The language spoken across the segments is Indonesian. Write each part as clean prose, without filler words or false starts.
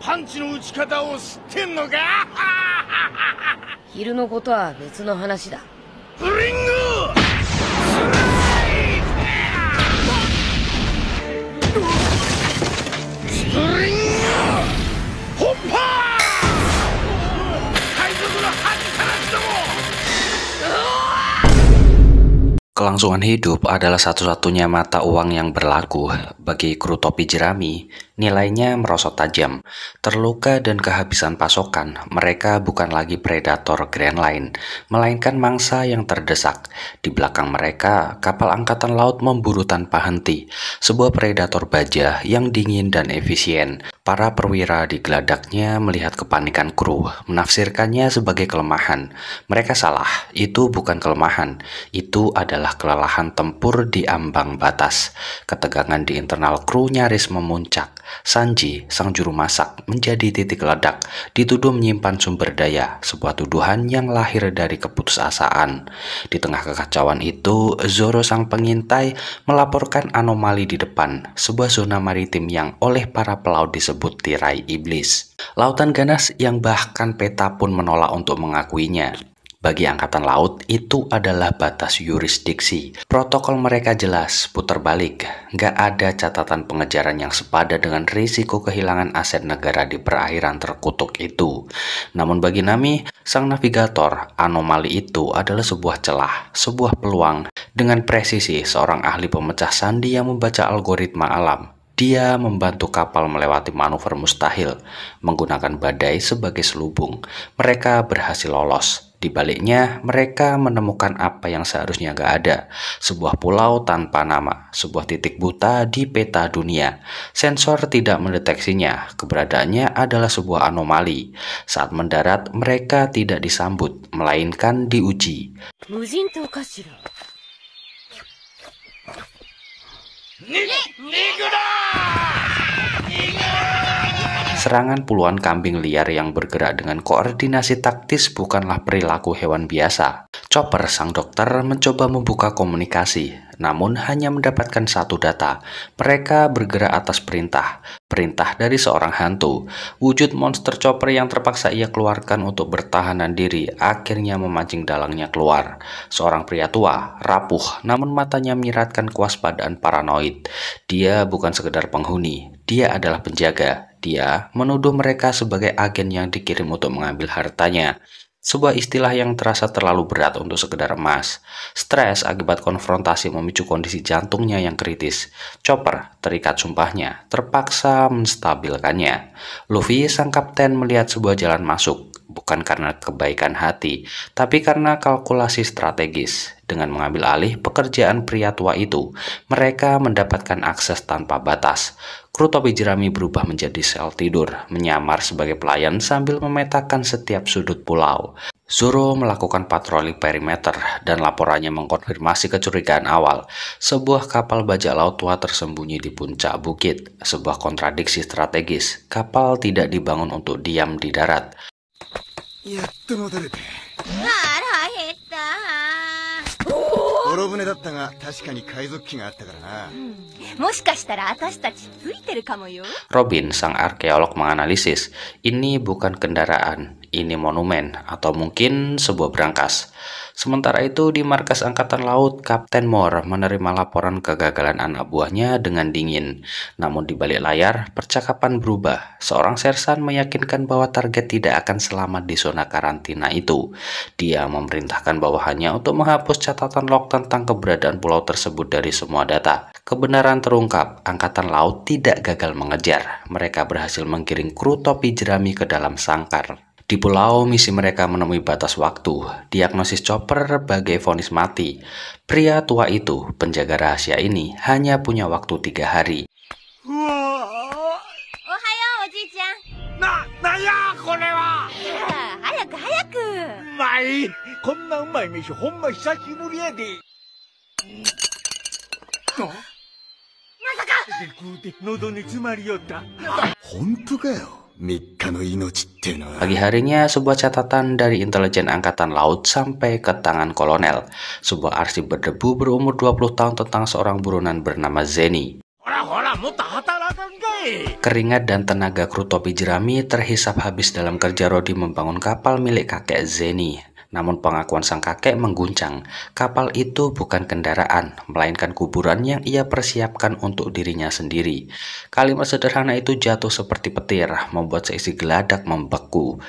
パンチの打ち方を知ってんのか？昼のことは別の話だ。ブリングスプリングホッパー海賊の恥さらしども。Kelangsungan hidup adalah satu-satunya mata uang yang berlaku. Bagi kru topi jerami, nilainya merosot tajam. Terluka dan kehabisan pasokan, mereka bukan lagi predator Grand Line, melainkan mangsa yang terdesak. Di belakang mereka, kapal angkatan laut memburu tanpa henti. Sebuah predator baja yang dingin dan efisien. Para perwira di geladaknya melihat kepanikan kru, menafsirkannya sebagai kelemahan. Mereka salah, itu bukan kelemahan, itu adalah kelelahan tempur di ambang batas. Ketegangan di internal kru nyaris memuncak. Sanji, sang juru masak, menjadi titik ledak, dituduh menyimpan sumber daya, sebuah tuduhan yang lahir dari keputusasaan. Di tengah kekacauan itu, Zoro sang pengintai melaporkan anomali di depan, sebuah zona maritim yang oleh para pelaut disebut tirai iblis. Lautan ganas yang bahkan peta pun menolak untuk mengakuinya. Bagi angkatan laut, itu adalah batas yurisdiksi. Protokol mereka jelas, putar balik. Nggak ada catatan pengejaran yang sepadan dengan risiko kehilangan aset negara di perairan terkutuk itu. Namun bagi Nami, sang navigator, anomali itu adalah sebuah celah, sebuah peluang. Dengan presisi, seorang ahli pemecah sandi yang membaca algoritma alam. Dia membantu kapal melewati manuver mustahil, menggunakan badai sebagai selubung. Mereka berhasil lolos. Di baliknya, mereka menemukan apa yang seharusnya gak ada. Sebuah pulau tanpa nama, sebuah titik buta di peta dunia. Sensor tidak mendeteksinya, keberadaannya adalah sebuah anomali. Saat mendarat, mereka tidak disambut, melainkan diuji. Serangan puluhan kambing liar yang bergerak dengan koordinasi taktis bukanlah perilaku hewan biasa. Chopper, sang dokter, mencoba membuka komunikasi, namun hanya mendapatkan satu data. Mereka bergerak atas perintah dari seorang hantu. Wujud monster Chopper yang terpaksa ia keluarkan untuk bertahanan diri akhirnya memancing dalangnya keluar. Seorang pria tua, rapuh, namun matanya menyiratkan kewaspadaan paranoid. Dia bukan sekedar penghuni, dia adalah penjaga. Dia menuduh mereka sebagai agen yang dikirim untuk mengambil hartanya. Sebuah istilah yang terasa terlalu berat untuk sekedar emas. Stres akibat konfrontasi memicu kondisi jantungnya yang kritis. Chopper, terikat sumpahnya, terpaksa menstabilkannya. Luffy, sang kapten, melihat sebuah jalan masuk. Bukan karena kebaikan hati, tapi karena kalkulasi strategis. Dengan mengambil alih pekerjaan pria tua itu, mereka mendapatkan akses tanpa batas. Kru topi jerami berubah menjadi sel tidur, menyamar sebagai pelayan sambil memetakan setiap sudut pulau. Zoro melakukan patroli perimeter dan laporannya mengkonfirmasi kecurigaan awal. Sebuah kapal bajak laut tua tersembunyi di puncak bukit. Sebuah kontradiksi strategis. Kapal tidak dibangun untuk diam di darat. Robin, sang arkeolog, menganalisis, ini bukan kendaraan, ini monumen, atau mungkin sebuah brankas. Sementara itu di markas Angkatan Laut, Kapten Moore menerima laporan kegagalan anak buahnya dengan dingin. Namun di balik layar, percakapan berubah. Seorang sersan meyakinkan bahwa target tidak akan selamat di zona karantina itu. Dia memerintahkan bawahannya untuk menghapus catatan log tentang keberadaan pulau tersebut dari semua data. Kebenaran terungkap, Angkatan Laut tidak gagal mengejar. Mereka berhasil menggiring kru topi jerami ke dalam sangkar. Di pulau, misi mereka menemui batas waktu. Diagnosis Chopper bagai vonis mati. Pria tua itu, penjaga rahasia ini, hanya punya waktu 3 hari. Pagi harinya, sebuah catatan dari intelijen Angkatan Laut sampai ke tangan kolonel. Sebuah arsip berdebu berumur 20 tahun tentang seorang buronan bernama Zeni. Keringat dan tenaga kru topi jerami terhisap habis dalam kerja Rodi membangun kapal milik kakek Zeni. Namun pengakuan sang kakek mengguncang. Kapal itu bukan kendaraan, melainkan kuburan yang ia persiapkan untuk dirinya sendiri. Kalimat sederhana itu jatuh seperti petir, membuat seisi geladak membeku.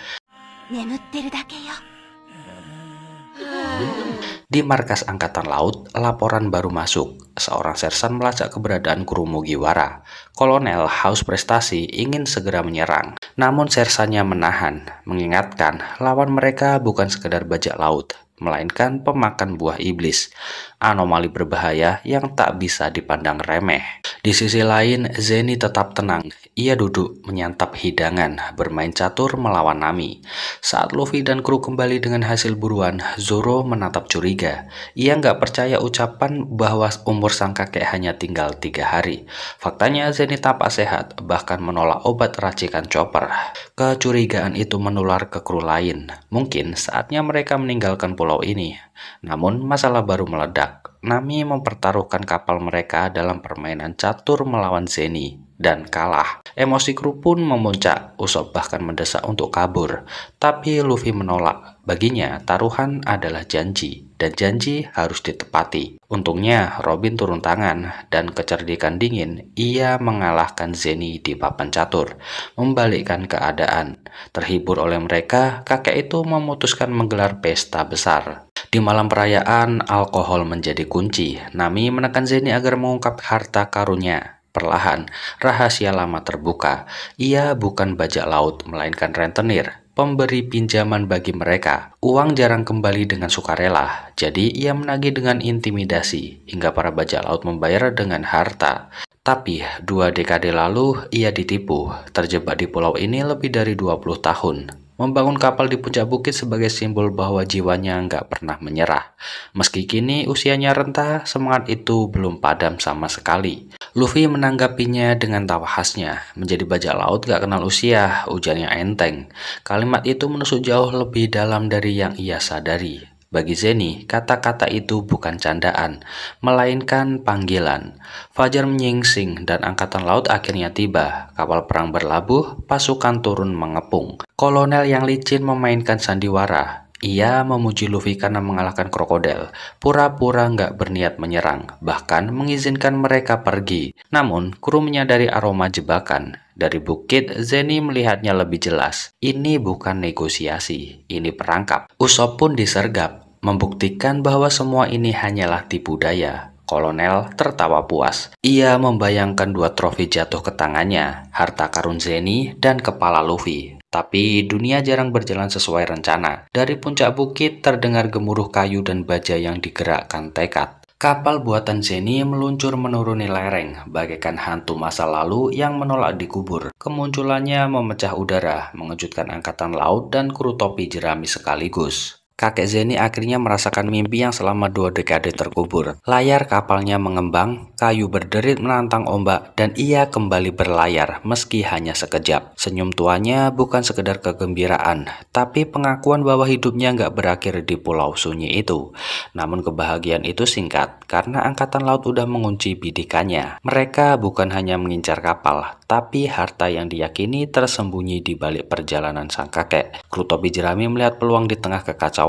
Di markas Angkatan Laut, laporan baru masuk. Seorang sersan melacak keberadaan kru Mugiwara. Kolonel haus prestasi ingin segera menyerang. Namun sersannya menahan, mengingatkan lawan mereka bukan sekedar bajak laut, melainkan pemakan buah iblis. Anomali berbahaya yang tak bisa dipandang remeh. Di sisi lain, Zeni tetap tenang. Ia duduk menyantap hidangan, bermain catur melawan Nami. Saat Luffy dan kru kembali dengan hasil buruan, Zoro menatap curiga. Ia nggak percaya ucapan bahwa umur sang kakek hanya tinggal 3 hari. Faktanya Zeni tampak sehat, bahkan menolak obat racikan Chopper. Kecurigaan itu menular ke kru lain. Mungkin saatnya mereka meninggalkan pulau ini. Namun masalah baru meledak. Nami mempertaruhkan kapal mereka dalam permainan catur melawan Zeni dan kalah. Emosi kru pun memuncak. Usopp bahkan mendesak untuk kabur, tapi Luffy menolak. Baginya taruhan adalah janji, dan janji harus ditepati. Untungnya Robin turun tangan, dan kecerdikan dingin ia mengalahkan Zeni di papan catur, membalikkan keadaan. Terhibur oleh mereka, kakek itu memutuskan menggelar pesta besar. Di malam perayaan, alkohol menjadi kunci. Nami menekan Zeni agar mengungkap harta karunnya. Perlahan, rahasia lama terbuka. Ia bukan bajak laut, melainkan rentenir, pemberi pinjaman bagi mereka. Uang jarang kembali dengan sukarela, jadi ia menagih dengan intimidasi, hingga para bajak laut membayar dengan harta. Tapi 2 dekade lalu ia ditipu, terjebak di pulau ini lebih dari 20 tahun. Membangun kapal di puncak bukit sebagai simbol bahwa jiwanya nggak pernah menyerah. Meski kini usianya renta, semangat itu belum padam sama sekali. Luffy menanggapinya dengan tawa khasnya. Menjadi bajak laut gak kenal usia, ujarnya enteng. Kalimat itu menusuk jauh lebih dalam dari yang ia sadari. Bagi Zeni, kata-kata itu bukan candaan, melainkan panggilan. Fajar menyingsing dan angkatan laut akhirnya tiba. Kapal perang berlabuh, pasukan turun mengepung. Kolonel yang licin memainkan sandiwara. Ia memuji Luffy karena mengalahkan krokodil, pura-pura nggak berniat menyerang, bahkan mengizinkan mereka pergi. Namun, kru menyadari aroma jebakan. Dari bukit, Zeni melihatnya lebih jelas. Ini bukan negosiasi, ini perangkap. Usopp pun disergap, membuktikan bahwa semua ini hanyalah tipu daya. Kolonel tertawa puas. Ia membayangkan 2 trofi jatuh ke tangannya, harta karun Zeni dan kepala Luffy. Tapi dunia jarang berjalan sesuai rencana. Dari puncak bukit terdengar gemuruh kayu dan baja yang digerakkan tekad. Kapal buatan Zeni meluncur menuruni lereng, bagaikan hantu masa lalu yang menolak dikubur. Kemunculannya memecah udara, mengejutkan angkatan laut dan kru topi jerami sekaligus. Kakek Zeni akhirnya merasakan mimpi yang selama 2 dekade terkubur. Layar kapalnya mengembang, kayu berderit menantang ombak, dan ia kembali berlayar meski hanya sekejap. Senyum tuanya bukan sekedar kegembiraan, tapi pengakuan bahwa hidupnya nggak berakhir di pulau sunyi itu. Namun kebahagiaan itu singkat, karena angkatan laut udah mengunci bidikannya. Mereka bukan hanya mengincar kapal, tapi harta yang diyakini tersembunyi di balik perjalanan sang kakek. Kru topi jerami melihat peluang di tengah kekacauan.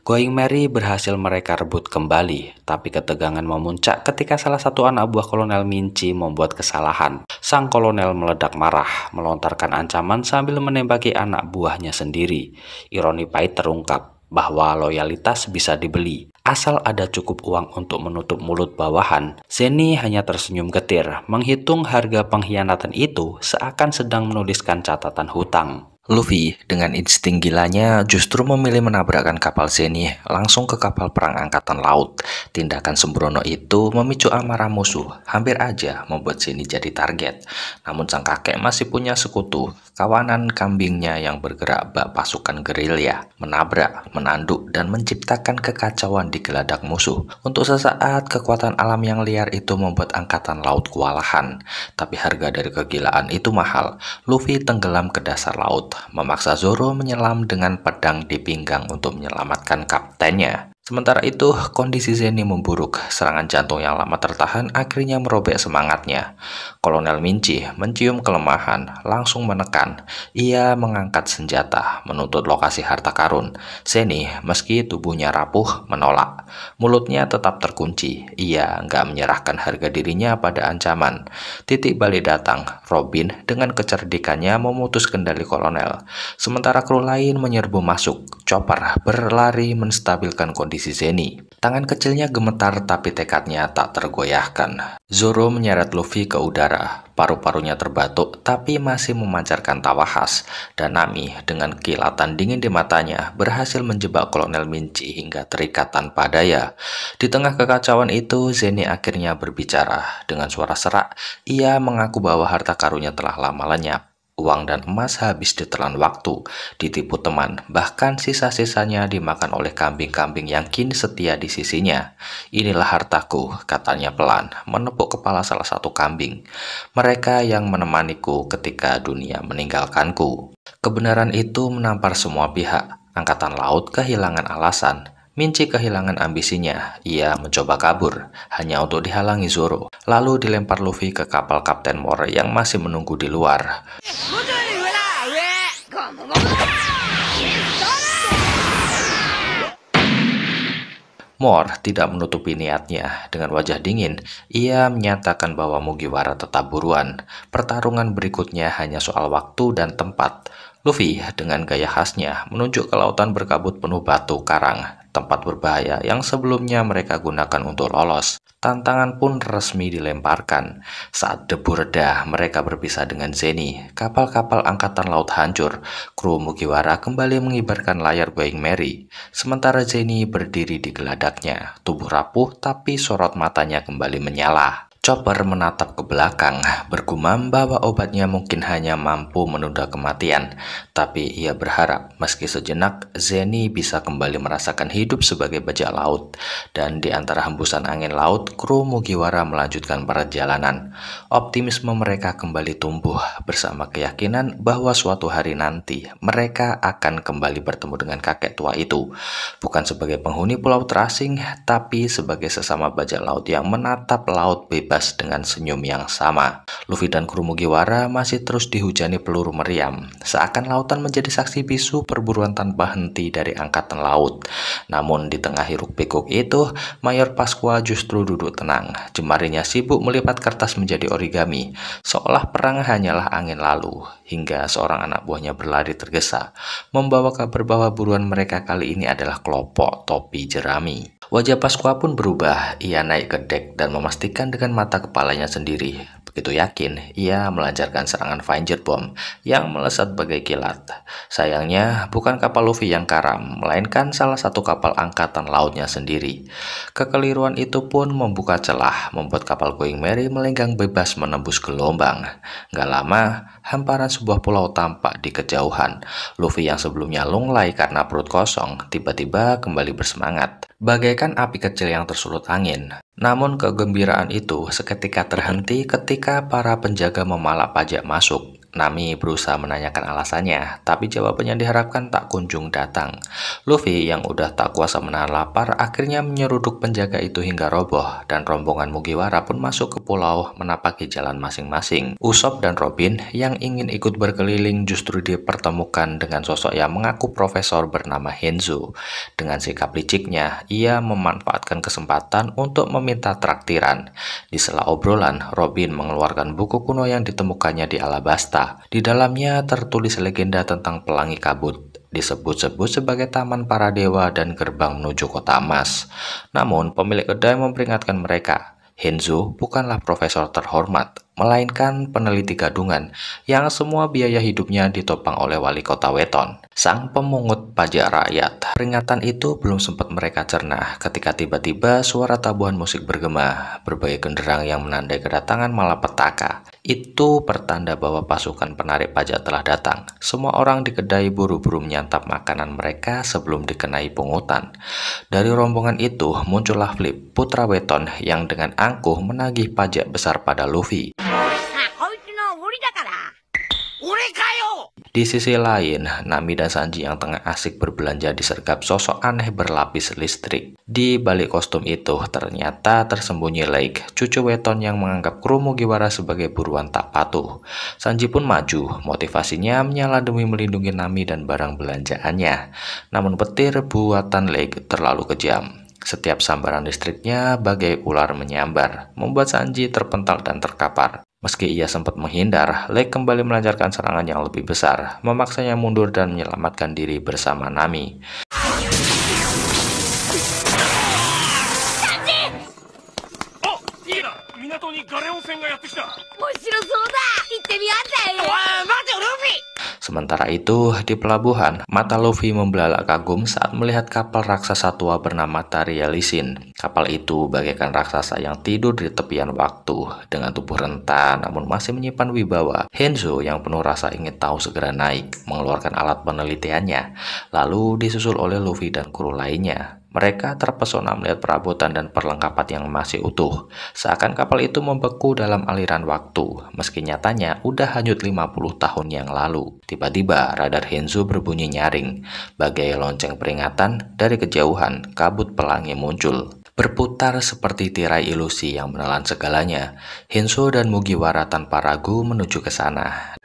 Going Merry berhasil mereka rebut kembali, tapi ketegangan memuncak ketika salah satu anak buah Kolonel Minchi membuat kesalahan. Sang kolonel meledak marah, melontarkan ancaman sambil menembaki anak buahnya sendiri. Ironi pahit terungkap bahwa loyalitas bisa dibeli, asal ada cukup uang untuk menutup mulut bawahan. Zeni hanya tersenyum getir, menghitung harga pengkhianatan itu seakan sedang menuliskan catatan hutang. Luffy dengan insting gilanya justru memilih menabrakkan kapal Zeni langsung ke kapal perang angkatan laut. Tindakan sembrono itu memicu amarah musuh, hampir aja membuat Zeni jadi target. Namun sang kakek masih punya sekutu, kawanan kambingnya yang bergerak bak pasukan gerilya, menabrak, menanduk, dan menciptakan kekacauan di geladak musuh. Untuk sesaat, kekuatan alam yang liar itu membuat angkatan laut kewalahan. Tapi harga dari kegilaan itu mahal. Luffy tenggelam ke dasar laut, memaksa Zoro menyelam dengan pedang di pinggang untuk menyelamatkan kaptennya. Sementara itu, kondisi Zeni memburuk. Serangan jantung yang lama tertahan akhirnya merobek semangatnya. Kolonel Minci mencium kelemahan, langsung menekan. Ia mengangkat senjata, menuntut lokasi harta karun. Zeni, meski tubuhnya rapuh, menolak. Mulutnya tetap terkunci. Ia nggak menyerahkan harga dirinya pada ancaman. Titik balik datang. Robin dengan kecerdikannya memutus kendali kolonel. Sementara kru lain menyerbu masuk. Chopper berlari menstabilkan kondisi Zeni. Tangan kecilnya gemetar tapi tekadnya tak tergoyahkan. Zoro menyeret Luffy ke udara. Paru-parunya terbatuk tapi masih memancarkan tawa khas. Dan Nami dengan kilatan dingin di matanya berhasil menjebak Kolonel Minci hingga terikat tanpa daya. Di tengah kekacauan itu, Zeni akhirnya berbicara. Dengan suara serak, ia mengaku bahwa harta karunnya telah lama lenyap. Uang dan emas habis ditelan waktu, ditipu teman, bahkan sisa-sisanya dimakan oleh kambing-kambing yang kini setia di sisinya. Inilah hartaku, katanya pelan, menepuk kepala salah satu kambing. Mereka yang menemaniku ketika dunia meninggalkanku. Kebenaran itu menampar semua pihak. Angkatan Laut kehilangan alasan. Minci kehilangan ambisinya. Ia mencoba kabur, hanya untuk dihalangi Zoro. Lalu dilempar Luffy ke kapal Kapten Moore yang masih menunggu di luar. Moore tidak menutupi niatnya. Dengan wajah dingin, ia menyatakan bahwa Mugiwara tetap buruan. Pertarungan berikutnya hanya soal waktu dan tempat. Luffy dengan gaya khasnya menunjuk ke lautan berkabut penuh batu karang, tempat berbahaya yang sebelumnya mereka gunakan untuk lolos. Tantangan pun resmi dilemparkan. Saat debu reda, mereka berpisah dengan Zeni. Kapal-kapal angkatan laut hancur. Kru Mugiwara kembali mengibarkan layar Going Merry. Sementara Zeni berdiri di geladaknya. Tubuh rapuh tapi sorot matanya kembali menyala. Chopper menatap ke belakang, bergumam bahwa obatnya mungkin hanya mampu menunda kematian. Tapi ia berharap meski sejenak, Zeni bisa kembali merasakan hidup sebagai bajak laut. Dan di antara hembusan angin laut, kru Mugiwara melanjutkan perjalanan. Optimisme mereka kembali tumbuh bersama keyakinan bahwa suatu hari nanti mereka akan kembali bertemu dengan kakek tua itu. Bukan sebagai penghuni pulau terasing, tapi sebagai sesama bajak laut yang menatap laut bebas dengan senyum yang sama. Luffy dan kru Mugiwara masih terus dihujani peluru meriam. Seakan lautan menjadi saksi bisu perburuan tanpa henti dari angkatan laut. Namun di tengah hiruk-pikuk itu, Mayor Pasqua justru duduk tenang. Jemarinya sibuk melipat kertas menjadi origami. Seolah perang hanyalah angin lalu. Hingga seorang anak buahnya berlari tergesa, membawa kabar bahwa buruan mereka kali ini adalah kelompok topi jerami. Wajah Pasqua pun berubah. Ia naik ke dek dan memastikan dengan mata kepalanya sendiri. Begitu yakin, ia melancarkan serangan Finger Bomb yang melesat bagai kilat. Sayangnya, bukan kapal Luffy yang karam, melainkan salah satu kapal angkatan lautnya sendiri. Kekeliruan itu pun membuka celah, membuat kapal Going Merry melenggang bebas menembus gelombang. Gak lama, hamparan sebuah pulau tampak di kejauhan. Luffy yang sebelumnya lunglai karena perut kosong, tiba-tiba kembali bersemangat. Bagaikan api kecil yang tersulut angin. Namun kegembiraan itu seketika terhenti ketika para penjaga memalak pajak masuk. Nami berusaha menanyakan alasannya, tapi jawabannya diharapkan tak kunjung datang. Luffy yang udah tak kuasa menahan lapar akhirnya menyeruduk penjaga itu hingga roboh, dan rombongan Mugiwara pun masuk ke pulau menapaki jalan masing-masing. Usopp dan Robin yang ingin ikut berkeliling justru dipertemukan dengan sosok yang mengaku profesor bernama Henzo. Dengan sikap liciknya, ia memanfaatkan kesempatan untuk meminta traktiran. Di sela obrolan, Robin mengeluarkan buku kuno yang ditemukannya di Alabasta. Di dalamnya tertulis legenda tentang pelangi kabut. Disebut-sebut sebagai taman para dewa dan gerbang menuju kota emas. Namun, pemilik kedai memperingatkan mereka, Henzo bukanlah profesor terhormat, melainkan peneliti gadungan yang semua biaya hidupnya ditopang oleh wali kota Weton, sang pemungut pajak rakyat. Peringatan itu belum sempat mereka cerna ketika tiba-tiba suara tabuhan musik bergema, berbagai genderang yang menandai kedatangan malapetaka. Itu pertanda bahwa pasukan penarik pajak telah datang. Semua orang di kedai buru-buru menyantap makanan mereka sebelum dikenai pungutan. Dari rombongan itu muncullah Flip, putra Weton yang dengan angkuh menagih pajak besar pada Luffy. Di sisi lain, Nami dan Sanji yang tengah asik berbelanja disergap sosok aneh berlapis listrik. Di balik kostum itu ternyata tersembunyi Lake, cucu weton yang menganggap kru Mugiwara sebagai buruan tak patuh. Sanji pun maju, motivasinya menyala demi melindungi Nami dan barang belanjaannya. Namun petir buatan Lake terlalu kejam. Setiap sambaran listriknya bagai ular menyambar, membuat Sanji terpental dan terkapar. Meski ia sempat menghindar, Lake kembali melancarkan serangan yang lebih besar, memaksanya mundur dan menyelamatkan diri bersama Nami. 港にガレオン船がやってきた。面白そうだ。行ってみようぜ。おい、待てよルフィ。 Sementara itu, di pelabuhan, mata Luffy membelalak kagum saat melihat kapal raksasa tua bernama Tarielisin. Kapal itu bagaikan raksasa yang tidur di tepian waktu, dengan tubuh rentan namun masih menyimpan wibawa. Henzo yang penuh rasa ingin tahu segera naik, mengeluarkan alat penelitiannya, lalu disusul oleh Luffy dan kru lainnya. Mereka terpesona melihat perabotan dan perlengkapan yang masih utuh, seakan kapal itu membeku dalam aliran waktu, meski nyatanya udah hanyut 50 tahun yang lalu. Tiba-tiba radar Henzo berbunyi nyaring, bagai lonceng peringatan. Dari kejauhan, kabut pelangi muncul, berputar seperti tirai ilusi yang menelan segalanya. Henzo dan Mugiwara tanpa ragu menuju ke sana.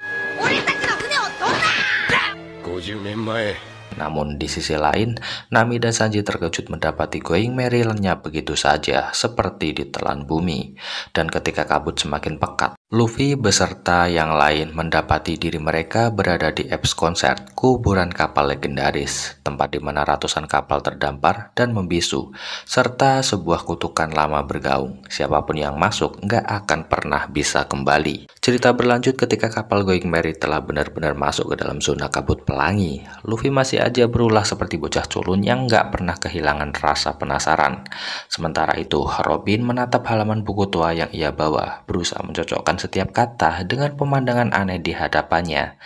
50年前 Namun di sisi lain, Nami dan Sanji terkejut mendapati Going Merry lenyap begitu saja, seperti ditelan bumi. Dan ketika kabut semakin pekat, Luffy beserta yang lain mendapati diri mereka berada di Epps Concert, kuburan kapal legendaris, tempat di mana ratusan kapal terdampar dan membisu, serta sebuah kutukan lama bergaung. Siapapun yang masuk nggak akan pernah bisa kembali. Cerita berlanjut ketika kapal Going Merry telah benar-benar masuk ke dalam zona kabut pelangi. Luffy masih aja berulah seperti bocah culun yang nggak pernah kehilangan rasa penasaran. Sementara itu, Robin menatap halaman buku tua yang ia bawa, berusaha mencocokkan setiap kata dengan pemandangan aneh di hadapannya.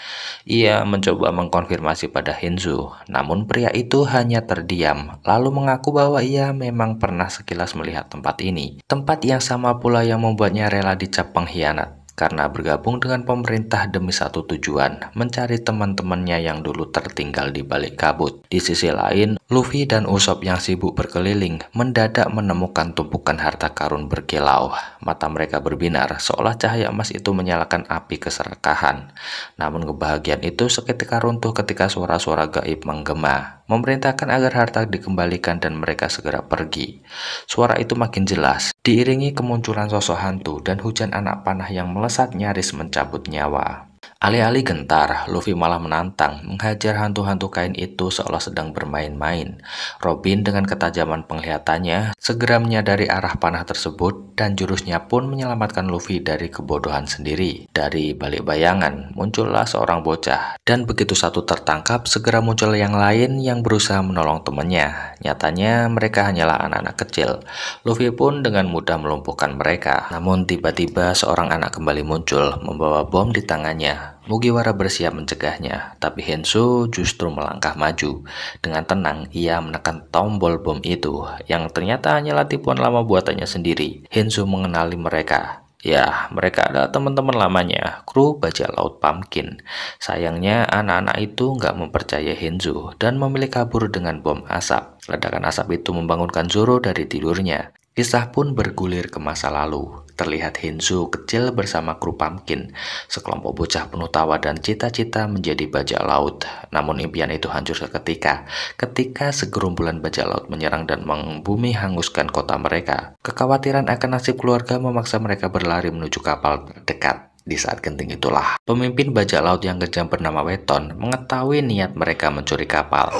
Ia mencoba mengkonfirmasi pada Henzo, namun pria itu hanya terdiam, lalu mengaku bahwa ia memang pernah sekilas melihat tempat ini. Tempat yang sama pula yang membuatnya rela dicap pengkhianat, karena bergabung dengan pemerintah demi satu tujuan, mencari teman-temannya yang dulu tertinggal di balik kabut. Di sisi lain, Luffy dan Usopp yang sibuk berkeliling mendadak menemukan tumpukan harta karun berkilau. Mata mereka berbinar, seolah cahaya emas itu menyalakan api keserakahan. Namun kebahagiaan itu seketika runtuh ketika suara-suara gaib menggema, memerintahkan agar harta dikembalikan dan mereka segera pergi. Suara itu makin jelas, diiringi kemunculan sosok hantu dan hujan anak panah yang melesat nyaris mencabut nyawa. Alih-alih gentar, Luffy malah menantang, menghajar hantu-hantu kain itu seolah sedang bermain-main. Robin dengan ketajaman penglihatannya segera menyadari arah panah tersebut dan jurusnya pun menyelamatkan Luffy dari kebodohan sendiri. Dari balik bayangan muncullah seorang bocah, dan begitu satu tertangkap segera muncul yang lain yang berusaha menolong temannya. Nyatanya mereka hanyalah anak-anak kecil. Luffy pun dengan mudah melumpuhkan mereka. Namun tiba-tiba seorang anak kembali muncul membawa bom di tangannya. Mugiwara bersiap mencegahnya, tapi Henzo justru melangkah maju. Dengan tenang, ia menekan tombol bom itu, yang ternyata hanyalah tipuan lama buatannya sendiri. Henzo mengenali mereka. Ya, mereka adalah teman-teman lamanya, kru bajak laut Pumpkin. Sayangnya, anak-anak itu nggak mempercayai Henzo dan memilih kabur dengan bom asap. Ledakan asap itu membangunkan Zoro dari tidurnya. Kisah pun bergulir ke masa lalu. Terlihat Henzo kecil bersama kru Pumpkin, sekelompok bocah penuh tawa dan cita-cita menjadi bajak laut. Namun impian itu hancur seketika ketika segerombolan bajak laut menyerang dan membumi hanguskan kota mereka. Kekhawatiran akan nasib keluarga memaksa mereka berlari menuju kapal terdekat. Di saat genting itulah, pemimpin bajak laut yang kejam bernama Weton mengetahui niat mereka mencuri kapal.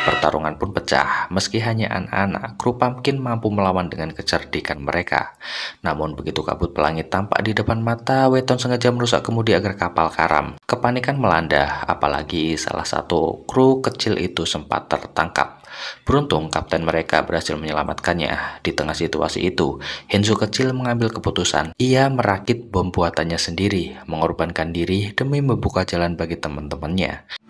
Pertarungan pun pecah, meski hanya anak-anak, kru Pumpkin mampu melawan dengan kecerdikan mereka. Namun begitu kabut pelangi tampak di depan mata, Weton sengaja merusak kemudi agar kapal karam. Kepanikan melanda, apalagi salah satu kru kecil itu sempat tertangkap. Beruntung kapten mereka berhasil menyelamatkannya. Di tengah situasi itu, Henzo kecil mengambil keputusan. Ia merakit bom buatannya sendiri, mengorbankan diri demi membuka jalan bagi teman-temannya.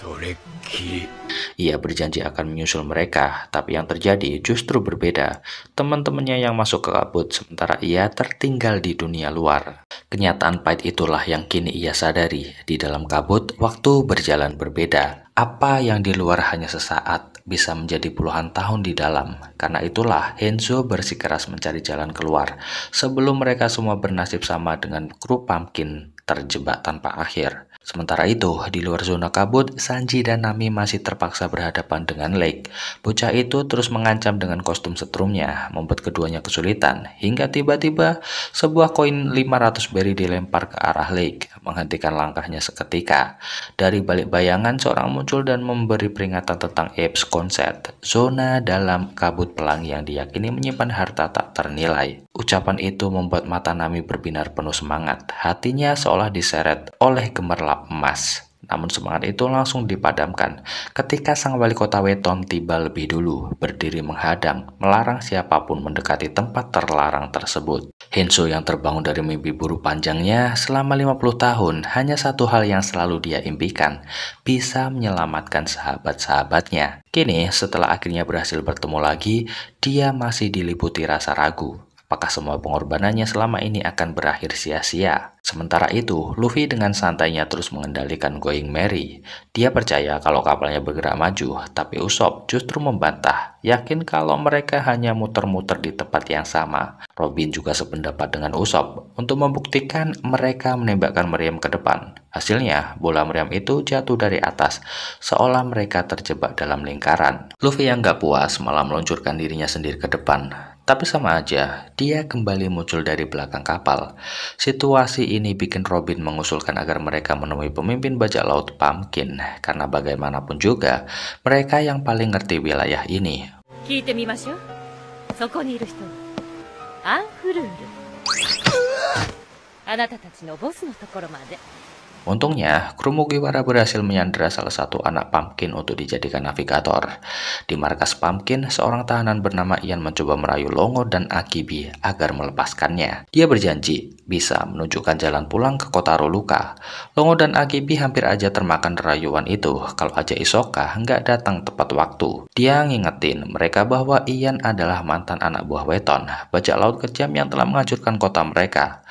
それっきり。 Ia berjanji akan menyusul mereka, tapi yang terjadi justru berbeda. Teman-temannya yang masuk ke kabut, sementara ia tertinggal di dunia luar. Kenyataan pahit itulah yang kini ia sadari. Di dalam kabut, waktu berjalan berbeda. Apa yang di luar hanya sesaat, bisa menjadi puluhan tahun di dalam. Karena itulah Hanzo bersikeras mencari jalan keluar, sebelum mereka semua bernasib sama dengan kru Pumpkin, terjebak tanpa akhir. Sementara itu, di luar zona kabut, Sanji dan Nami masih terpaksa berhadapan dengan Lake. Bocah itu terus mengancam dengan kostum setrumnya, membuat keduanya kesulitan, hingga tiba-tiba sebuah koin 500 berry dilempar ke arah Lake, menghentikan langkahnya seketika. Dari balik bayangan, seorang muncul dan memberi peringatan tentang Apes Concert, zona dalam kabut pelangi yang diyakini menyimpan harta tak ternilai. Ucapan itu membuat mata Nami berbinar penuh semangat, hatinya seolah diseret oleh gemerlap emas. Namun semangat itu langsung dipadamkan ketika sang wali kota Weton tiba lebih dulu, berdiri menghadang, melarang siapapun mendekati tempat terlarang tersebut. Hanzo yang terbangun dari mimpi buruk panjangnya selama 50 tahun, hanya satu hal yang selalu dia impikan, bisa menyelamatkan sahabat-sahabatnya. Kini setelah akhirnya berhasil bertemu lagi, dia masih diliputi rasa ragu. Apakah semua pengorbanannya selama ini akan berakhir sia-sia? Sementara itu, Luffy dengan santainya terus mengendalikan Going Merry. Dia percaya kalau kapalnya bergerak maju, tapi Usopp justru membantah, yakin kalau mereka hanya muter-muter di tempat yang sama. Robin juga sependapat dengan Usopp untuk membuktikan mereka menembakkan meriam ke depan. Hasilnya, bola meriam itu jatuh dari atas, seolah mereka terjebak dalam lingkaran. Luffy yang gak puas malah meluncurkan dirinya sendiri ke depan. Tapi sama aja, dia kembali muncul dari belakang kapal. Situasi ini bikin Robin mengusulkan agar mereka menemui pemimpin bajak laut Pumpkin, karena bagaimanapun juga, mereka yang paling ngerti wilayah ini. 聞いてみましょう。そこにいる人。アンフルール。あなたたちのボスのところまで。 Untungnya, kru Mugiwara berhasil menyandera salah satu anak Pumpkin untuk dijadikan navigator. Di markas Pumpkin, seorang tahanan bernama Ian mencoba merayu Longo dan Akibi agar melepaskannya. Dia berjanji bisa menunjukkan jalan pulang ke kota Roluka. Longo dan Akibi hampir aja termakan rayuan itu kalau aja Hisoka nggak datang tepat waktu. Dia ngingetin mereka bahwa Ian adalah mantan anak buah Weton, bajak laut kejam yang telah menghancurkan kota mereka.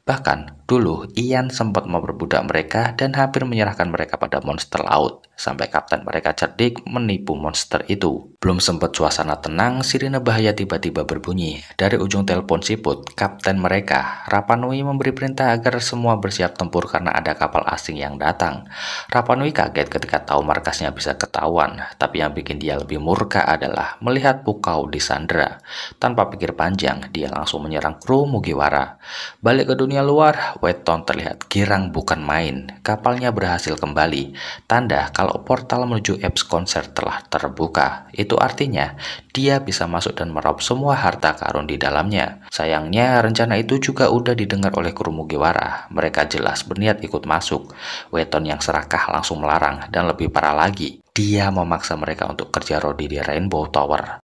Bahkan, dulu Ian sempat memperbudak mereka dan hampir menyerahkan mereka pada monster laut, sampai kapten mereka cerdik menipu monster itu. Belum sempat suasana tenang, sirine bahaya tiba-tiba berbunyi. Dari ujung telepon siput, kapten mereka, Rapa Nui, memberi perintah agar semua bersiap tempur karena ada kapal asing yang datang. Rapa Nui kaget ketika tahu markasnya bisa ketahuan, tapi yang bikin dia lebih murka adalah melihat Pukau disandera. Tanpa pikir panjang, dia langsung menyerang kru Mugiwara. Balik ke dunia luar, Weton terlihat girang bukan main. Kapalnya berhasil kembali, tanda kalau portal menuju Apes Concert telah terbuka. Itu artinya dia bisa masuk dan meraup semua harta karun di dalamnya. Sayangnya rencana itu juga udah didengar oleh kru Mugiwara. Mereka jelas berniat ikut masuk. Weton yang serakah langsung melarang, dan lebih parah lagi, dia memaksa mereka untuk kerja rodi di Rainbow Tower.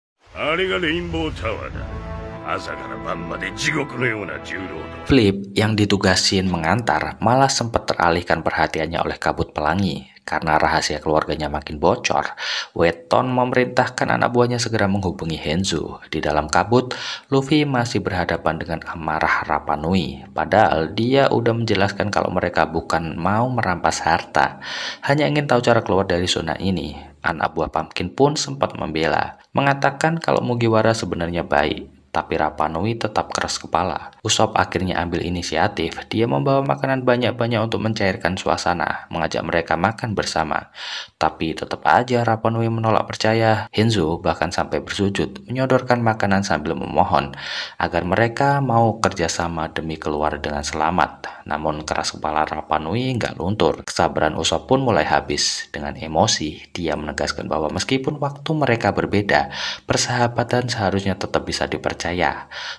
Flip yang ditugasin mengantar malah sempat teralihkan perhatiannya oleh kabut pelangi. Karena rahasia keluarganya makin bocor, Weton memerintahkan anak buahnya segera menghubungi Hanzo. Di dalam kabut, Luffy masih berhadapan dengan amarah Rapa Nui. Padahal dia udah menjelaskan kalau mereka bukan mau merampas harta, hanya ingin tahu cara keluar dari zona ini. Anak buah Pumpkin pun sempat membela, mengatakan kalau Mugiwara sebenarnya baik. Tapi Rapa Nui tetap keras kepala. Usopp akhirnya ambil inisiatif. Dia membawa makanan banyak-banyak untuk mencairkan suasana, mengajak mereka makan bersama. Tapi tetap aja Rapa Nui menolak percaya. Hanzo bahkan sampai bersujud, menyodorkan makanan sambil memohon agar mereka mau kerjasama demi keluar dengan selamat. Namun keras kepala Rapa Nui nggak luntur. Kesabaran Usopp pun mulai habis. Dengan emosi, dia menegaskan bahwa meskipun waktu mereka berbeda, persahabatan seharusnya tetap bisa dipercaya.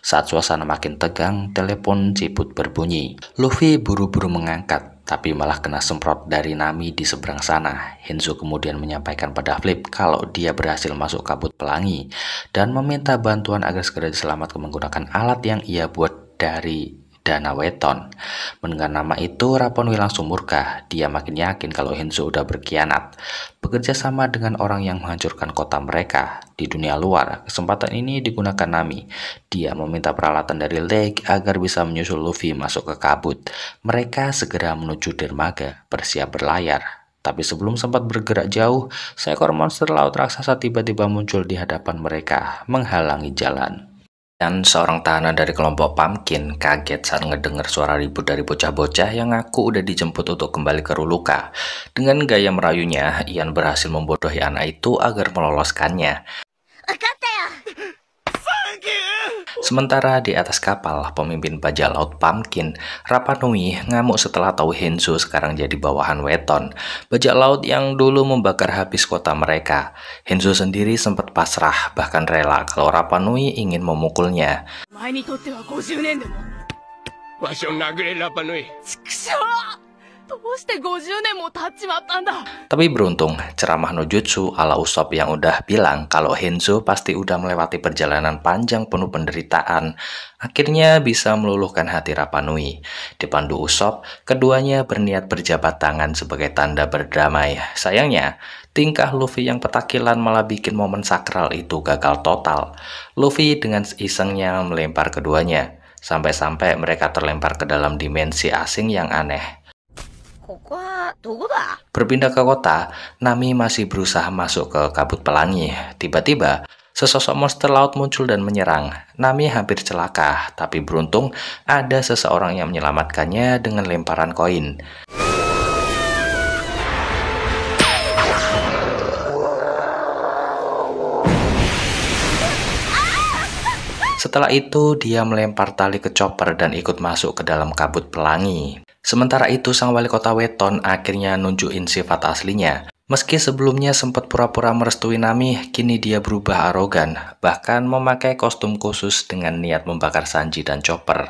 Saat suasana makin tegang, telepon siput berbunyi. Luffy buru-buru mengangkat, tapi malah kena semprot dari Nami di seberang sana. Hanzo kemudian menyampaikan pada Flip kalau dia berhasil masuk kabut pelangi dan meminta bantuan agar segera diselamatkan menggunakan alat yang ia buat dari Dana Weton. Mendengar nama itu, Rapanui langsung murka. Dia makin yakin kalau Henzo udah berkhianat, bekerja sama dengan orang yang menghancurkan kota mereka. Di dunia luar, kesempatan ini digunakan Nami. Dia meminta peralatan dari Lake agar bisa menyusul Luffy masuk ke kabut. Mereka segera menuju dermaga, bersiap berlayar. Tapi sebelum sempat bergerak jauh, seekor monster laut raksasa tiba-tiba muncul di hadapan mereka, menghalangi jalan. Dan seorang tahanan dari kelompok Pumpkin kaget saat ngedengar suara ribut dari bocah-bocah yang ngaku udah dijemput untuk kembali ke Ruluka. Dengan gaya merayunya, Ian berhasil membodohi anak itu agar meloloskannya. Sementara di atas kapal, pemimpin bajak laut Pumpkin, Rapanui, ngamuk setelah tahu Henzo sekarang jadi bawahan Weton, bajak laut yang dulu membakar habis kota mereka. Henzo sendiri sempat pasrah, bahkan rela kalau Rapanui ingin memukulnya. Tapi beruntung, ceramah no jutsu ala Usopp yang udah bilang kalau Henzo pasti udah melewati perjalanan panjang penuh penderitaan, akhirnya bisa meluluhkan hati Rapanui. Dipandu Usopp, keduanya berniat berjabat tangan sebagai tanda berdamai. Sayangnya, tingkah Luffy yang petakilan malah bikin momen sakral itu gagal total. Luffy dengan isengnya melempar keduanya, sampai-sampai mereka terlempar ke dalam dimensi asing yang aneh. Berpindah ke kota, Nami masih berusaha masuk ke kabut pelangi. Tiba-tiba, sesosok monster laut muncul dan menyerang. Nami hampir celaka, tapi beruntung ada seseorang yang menyelamatkannya dengan lemparan koin. Setelah itu, dia melempar tali ke Chopper dan ikut masuk ke dalam kabut pelangi. Sementara itu, sang wali kota Weton akhirnya nunjukin sifat aslinya. Meski sebelumnya sempat pura-pura merestui Nami, kini dia berubah arogan, bahkan memakai kostum khusus dengan niat membakar Sanji dan Chopper.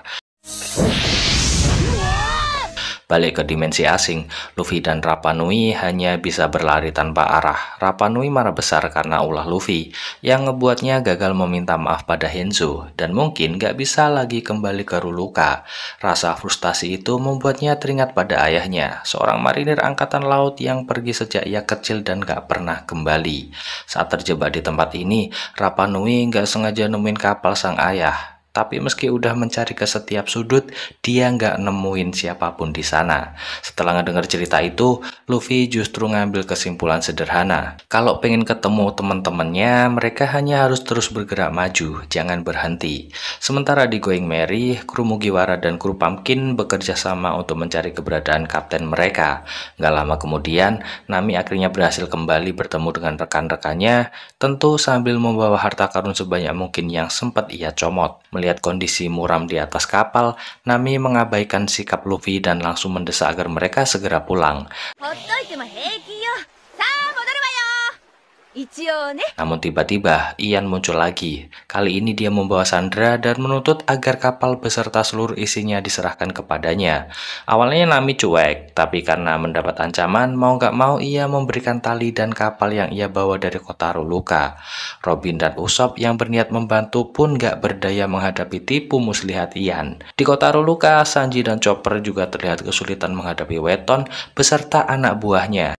Balik ke dimensi asing, Luffy dan Rapanui hanya bisa berlari tanpa arah. Rapanui marah besar karena ulah Luffy, yang ngebuatnya gagal meminta maaf pada Henzo, dan mungkin gak bisa lagi kembali ke Ruluka. Rasa frustasi itu membuatnya teringat pada ayahnya, seorang marinir angkatan laut yang pergi sejak ia kecil dan gak pernah kembali. Saat terjebak di tempat ini, Rapanui gak sengaja nemuin kapal sang ayah. Tapi meski udah mencari ke setiap sudut, dia nggak nemuin siapapun di sana. Setelah ngedengar cerita itu, Luffy justru ngambil kesimpulan sederhana. Kalau pengen ketemu teman-temannya, mereka hanya harus terus bergerak maju, jangan berhenti. Sementara di Going Merry, kru Mugiwara dan kru Pumpkin bekerja sama untuk mencari keberadaan kapten mereka. Nggak lama kemudian, Nami akhirnya berhasil kembali bertemu dengan rekan-rekannya, tentu sambil membawa harta karun sebanyak mungkin yang sempat ia comot. Melihat kondisi muram di atas kapal, Nami mengabaikan sikap Luffy dan langsung mendesak agar mereka segera pulang. Namun tiba-tiba, Ian muncul lagi. Kali ini dia membawa Sandra dan menuntut agar kapal beserta seluruh isinya diserahkan kepadanya. Awalnya Nami cuek, tapi karena mendapat ancaman, mau gak mau ia memberikan tali dan kapal yang ia bawa dari kota Ruluka. Robin dan Usopp yang berniat membantu pun gak berdaya menghadapi tipu muslihat Ian. Di kota Ruluka, Sanji dan Chopper juga terlihat kesulitan menghadapi Weton beserta anak buahnya.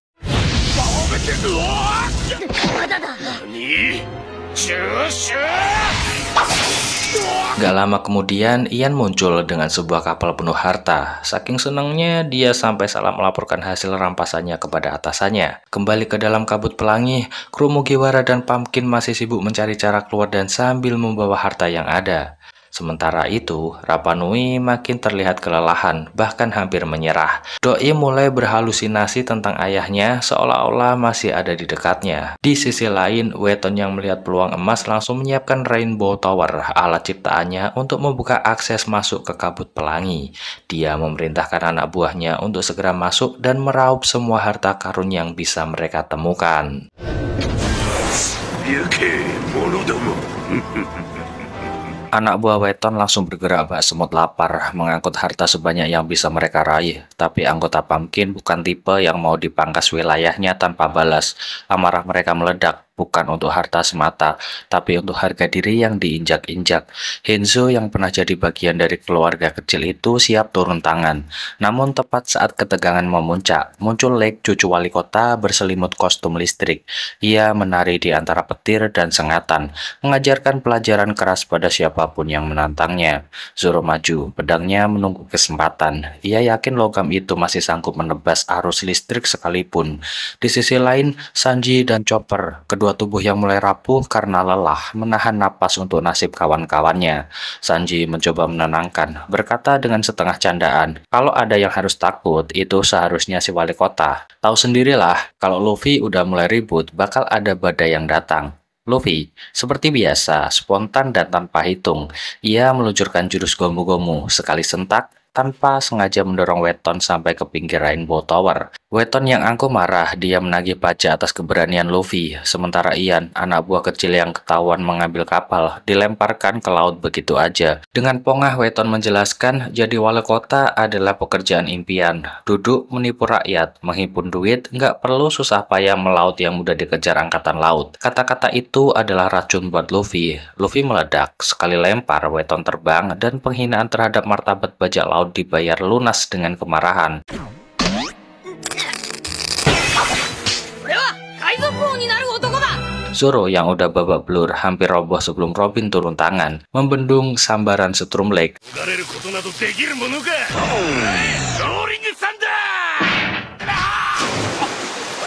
Gak lama kemudian, Ian muncul dengan sebuah kapal penuh harta. Saking senangnya, dia sampai salah melaporkan hasil rampasannya kepada atasannya. Kembali ke dalam kabut pelangi, kru Mugiwara dan Pumpkin masih sibuk mencari cara keluar dan sambil membawa harta yang ada. Sementara itu, Rapanui makin terlihat kelelahan, bahkan hampir menyerah. Doi mulai berhalusinasi tentang ayahnya, seolah-olah masih ada di dekatnya. Di sisi lain, Weton yang melihat peluang emas langsung menyiapkan Rainbow Tower, alat ciptaannya untuk membuka akses masuk ke kabut pelangi. Dia memerintahkan anak buahnya untuk segera masuk dan meraup semua harta karun yang bisa mereka temukan. Anak buah Weton langsung bergerak bak semut lapar, mengangkut harta sebanyak yang bisa mereka raih. Tapi anggota Pumpkin bukan tipe yang mau dipangkas wilayahnya tanpa balas. Amarah mereka meledak. bukan untuk harta semata, tapi untuk harga diri yang diinjak-injak. Henzo yang pernah jadi bagian dari keluarga kecil itu siap turun tangan. Namun tepat saat ketegangan memuncak, muncul Lake, cucu wali kota berselimut kostum listrik. Ia menari di antara petir dan sengatan, mengajarkan pelajaran keras pada siapapun yang menantangnya. Zoro maju, pedangnya menunggu kesempatan. Ia yakin logam itu masih sanggup menebas arus listrik sekalipun. Di sisi lain, Sanji dan Chopper, kedua tubuh yang mulai rapuh karena lelah, menahan napas untuk nasib kawan-kawannya. Sanji mencoba menenangkan, berkata dengan setengah candaan, kalau ada yang harus takut, itu seharusnya si wali kota. Tahu sendirilah, kalau Luffy udah mulai ribut, bakal ada badai yang datang. Luffy, seperti biasa, spontan dan tanpa hitung. Ia meluncurkan jurus gomu-gomu, sekali sentak, tanpa sengaja mendorong Weton sampai ke pinggir Rainbow Tower. Weton yang angkuh marah, dia menagih pajak atas keberanian Luffy, sementara Ian, anak buah kecil yang ketahuan mengambil kapal, dilemparkan ke laut begitu aja. Dengan pongah Weton menjelaskan, jadi wali kota adalah pekerjaan impian, duduk menipu rakyat, menghimpun duit, nggak perlu susah payah melaut yang mudah dikejar angkatan laut. Kata-kata itu adalah racun buat Luffy. Luffy meledak, sekali lempar Weton terbang, dan penghinaan terhadap martabat bajak laut dibayar lunas dengan kemarahan. Zoro yang udah babak belur hampir roboh sebelum Robin turun tangan, membendung sambaran Setrum Lake.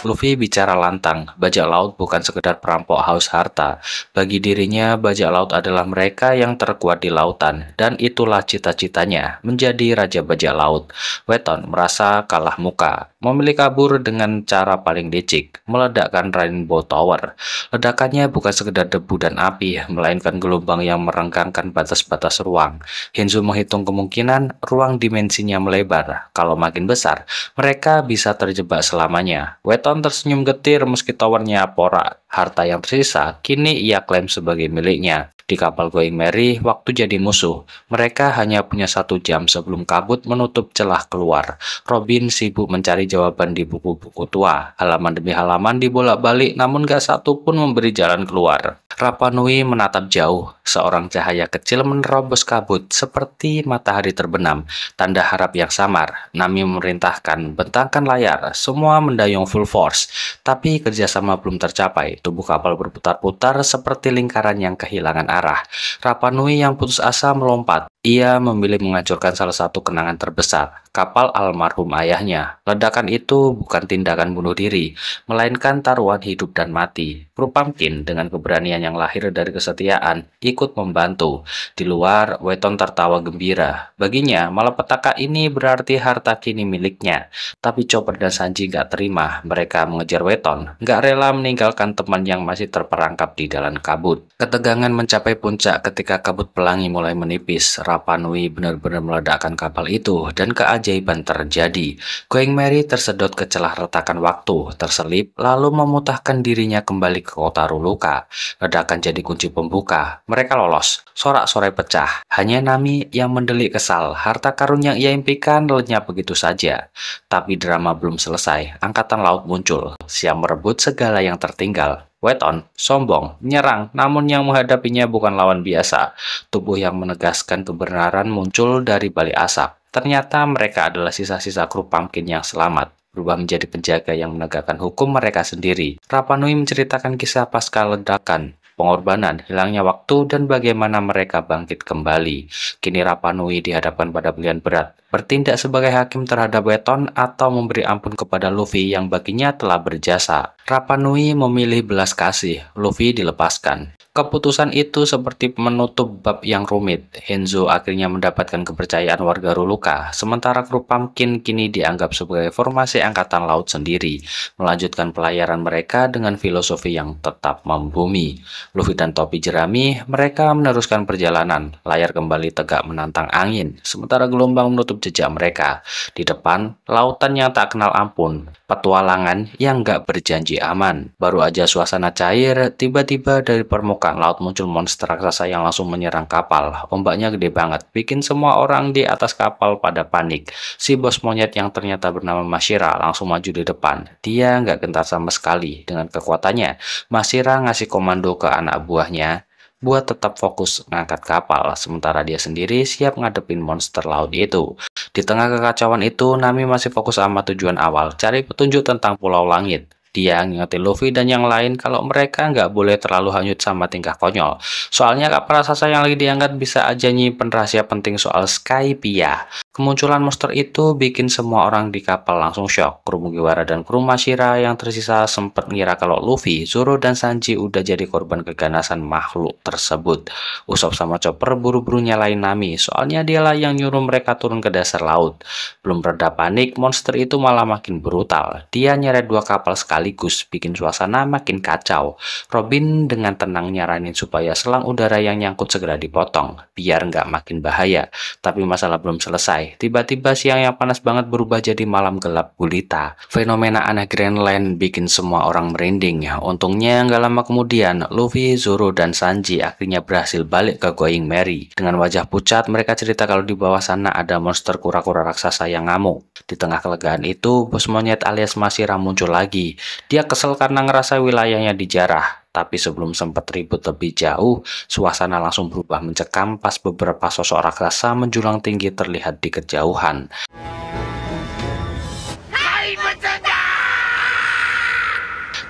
Luffy bicara lantang, bajak laut bukan sekedar perampok haus harta. Bagi dirinya, bajak laut adalah mereka yang terkuat di lautan, dan itulah cita-citanya, menjadi raja bajak laut. Weton merasa kalah muka, memilih kabur dengan cara paling licik, meledakkan Rainbow Tower. Ledakannya bukan sekedar debu dan api, melainkan gelombang yang merenggangkan batas-batas ruang. Henzo menghitung kemungkinan ruang dimensinya melebar. Kalau makin besar, mereka bisa terjebak selamanya. Weton tersenyum getir meski towernya porak. Harta yang tersisa kini ia klaim sebagai miliknya. Di kapal Going Merry, waktu jadi musuh. Mereka hanya punya 1 jam sebelum kabut menutup celah keluar. Robin sibuk mencari jawaban di buku-buku tua. Halaman demi halaman dibolak-balik, namun gak satu pun memberi jalan keluar. Rapa Nui menatap jauh. Seorang cahaya kecil menerobos kabut seperti matahari terbenam. Tanda harap yang samar. Nami memerintahkan, bentangkan layar. Semua mendayung full force. Tapi kerjasama belum tercapai. Tubuh kapal berputar-putar seperti lingkaran yang kehilangan arah. Rapa Nui yang putus asa melompat. Ia memilih menghancurkan salah satu kenangan terbesar, kapal almarhum ayahnya. Ledakan itu bukan tindakan bunuh diri, melainkan taruhan hidup dan mati. Kru Pumpkin dengan keberanian yang lahir dari kesetiaan ikut membantu. Di luar, Weton tertawa gembira. Baginya, malapetaka ini berarti harta kini miliknya. Tapi Chopper dan Sanji gak terima. Mereka mengejar Weton, gak rela meninggalkan teman yang masih terperangkap di dalam kabut. Ketegangan mencapai puncak ketika kabut pelangi mulai menipis. Rapa Nui benar-benar meledakkan kapal itu dan keajaiban terjadi. Going Merry tersedot ke celah retakan waktu, terselip, lalu memutahkan dirinya kembali ke kota Ruluka. Ledakan jadi kunci pembuka. Mereka lolos. Sorak-sorai pecah. Hanya Nami yang mendelik kesal. Harta karun yang ia impikan lenyap begitu saja. Tapi drama belum selesai. Angkatan laut muncul, siap merebut segala yang tertinggal. Weton, sombong, menyerang, namun yang menghadapinya bukan lawan biasa. Tubuh yang menegaskan kebenaran muncul dari balik asap. Ternyata mereka adalah sisa-sisa kru Pumpkin yang selamat, berubah menjadi penjaga yang menegakkan hukum mereka sendiri. Rapa Nui menceritakan kisah pasca ledakan, pengorbanan, hilangnya waktu, dan bagaimana mereka bangkit kembali. Kini Rapa Nui dihadapkan pada pilihan berat, bertindak sebagai hakim terhadap Weton atau memberi ampun kepada Luffy yang baginya telah berjasa. Rapa Nui memilih belas kasih, Luffy dilepaskan. Keputusan itu seperti menutup bab yang rumit. Henzo akhirnya mendapatkan kepercayaan warga Ruluka, sementara kru Pumpkin kini dianggap sebagai formasi angkatan laut sendiri, melanjutkan pelayaran mereka dengan filosofi yang tetap membumi. Luffy dan topi jerami, mereka meneruskan perjalanan. Layar kembali tegak menantang angin, sementara gelombang menutup ikut jejak mereka. Di depan, lautan yang tak kenal ampun, petualangan yang gak berjanji aman. Baru aja suasana cair, tiba-tiba dari permukaan laut muncul monster raksasa yang langsung menyerang kapal. Ombaknya gede banget, bikin semua orang di atas kapal pada panik. Si bos monyet yang ternyata bernama Mashira langsung maju di depan. Dia nggak gentar sama sekali. Dengan kekuatannya, Mashira ngasih komando ke anak buahnya buat tetap fokus ngangkat kapal, sementara dia sendiri siap ngadepin monster laut itu. Di tengah kekacauan itu, Nami masih fokus sama tujuan awal, cari petunjuk tentang Pulau Langit. Dia ngingetin Luffy dan yang lain kalau mereka nggak boleh terlalu hanyut sama tingkah konyol. Soalnya kapal raksasa yang lagi diangkat bisa aja nyimpen rahasia penting soal Skypiea. Kemunculan monster itu bikin semua orang di kapal langsung shock. Kru Mugiwara dan kru Mashira yang tersisa sempat ngira kalau Luffy, Zoro, dan Sanji udah jadi korban keganasan makhluk tersebut. Usopp sama Chopper buru-buru nyalain Nami, soalnya dialah yang nyuruh mereka turun ke dasar laut. Belum reda panik, monster itu malah makin brutal. Dia nyeret dua kapal sekaligus, bikin suasana makin kacau. Robin dengan tenang nyaranin supaya selang udara yang nyangkut segera dipotong, biar nggak makin bahaya. Tapi masalah belum selesai. Tiba-tiba siang yang panas banget berubah jadi malam gelap gulita. Fenomena aneh Grand Line bikin semua orang merinding. Untungnya nggak lama kemudian, Luffy, Zoro, dan Sanji akhirnya berhasil balik ke Going Merry. Dengan wajah pucat, mereka cerita kalau di bawah sana ada monster kura-kura raksasa yang ngamuk. Di tengah kelegaan itu, bos monyet alias Mashira muncul lagi. Dia kesel karena ngerasa wilayahnya dijarah. Tapi sebelum sempat ribut lebih jauh, suasana langsung berubah mencekam pas beberapa sosok raksasa menjulang tinggi terlihat di kejauhan.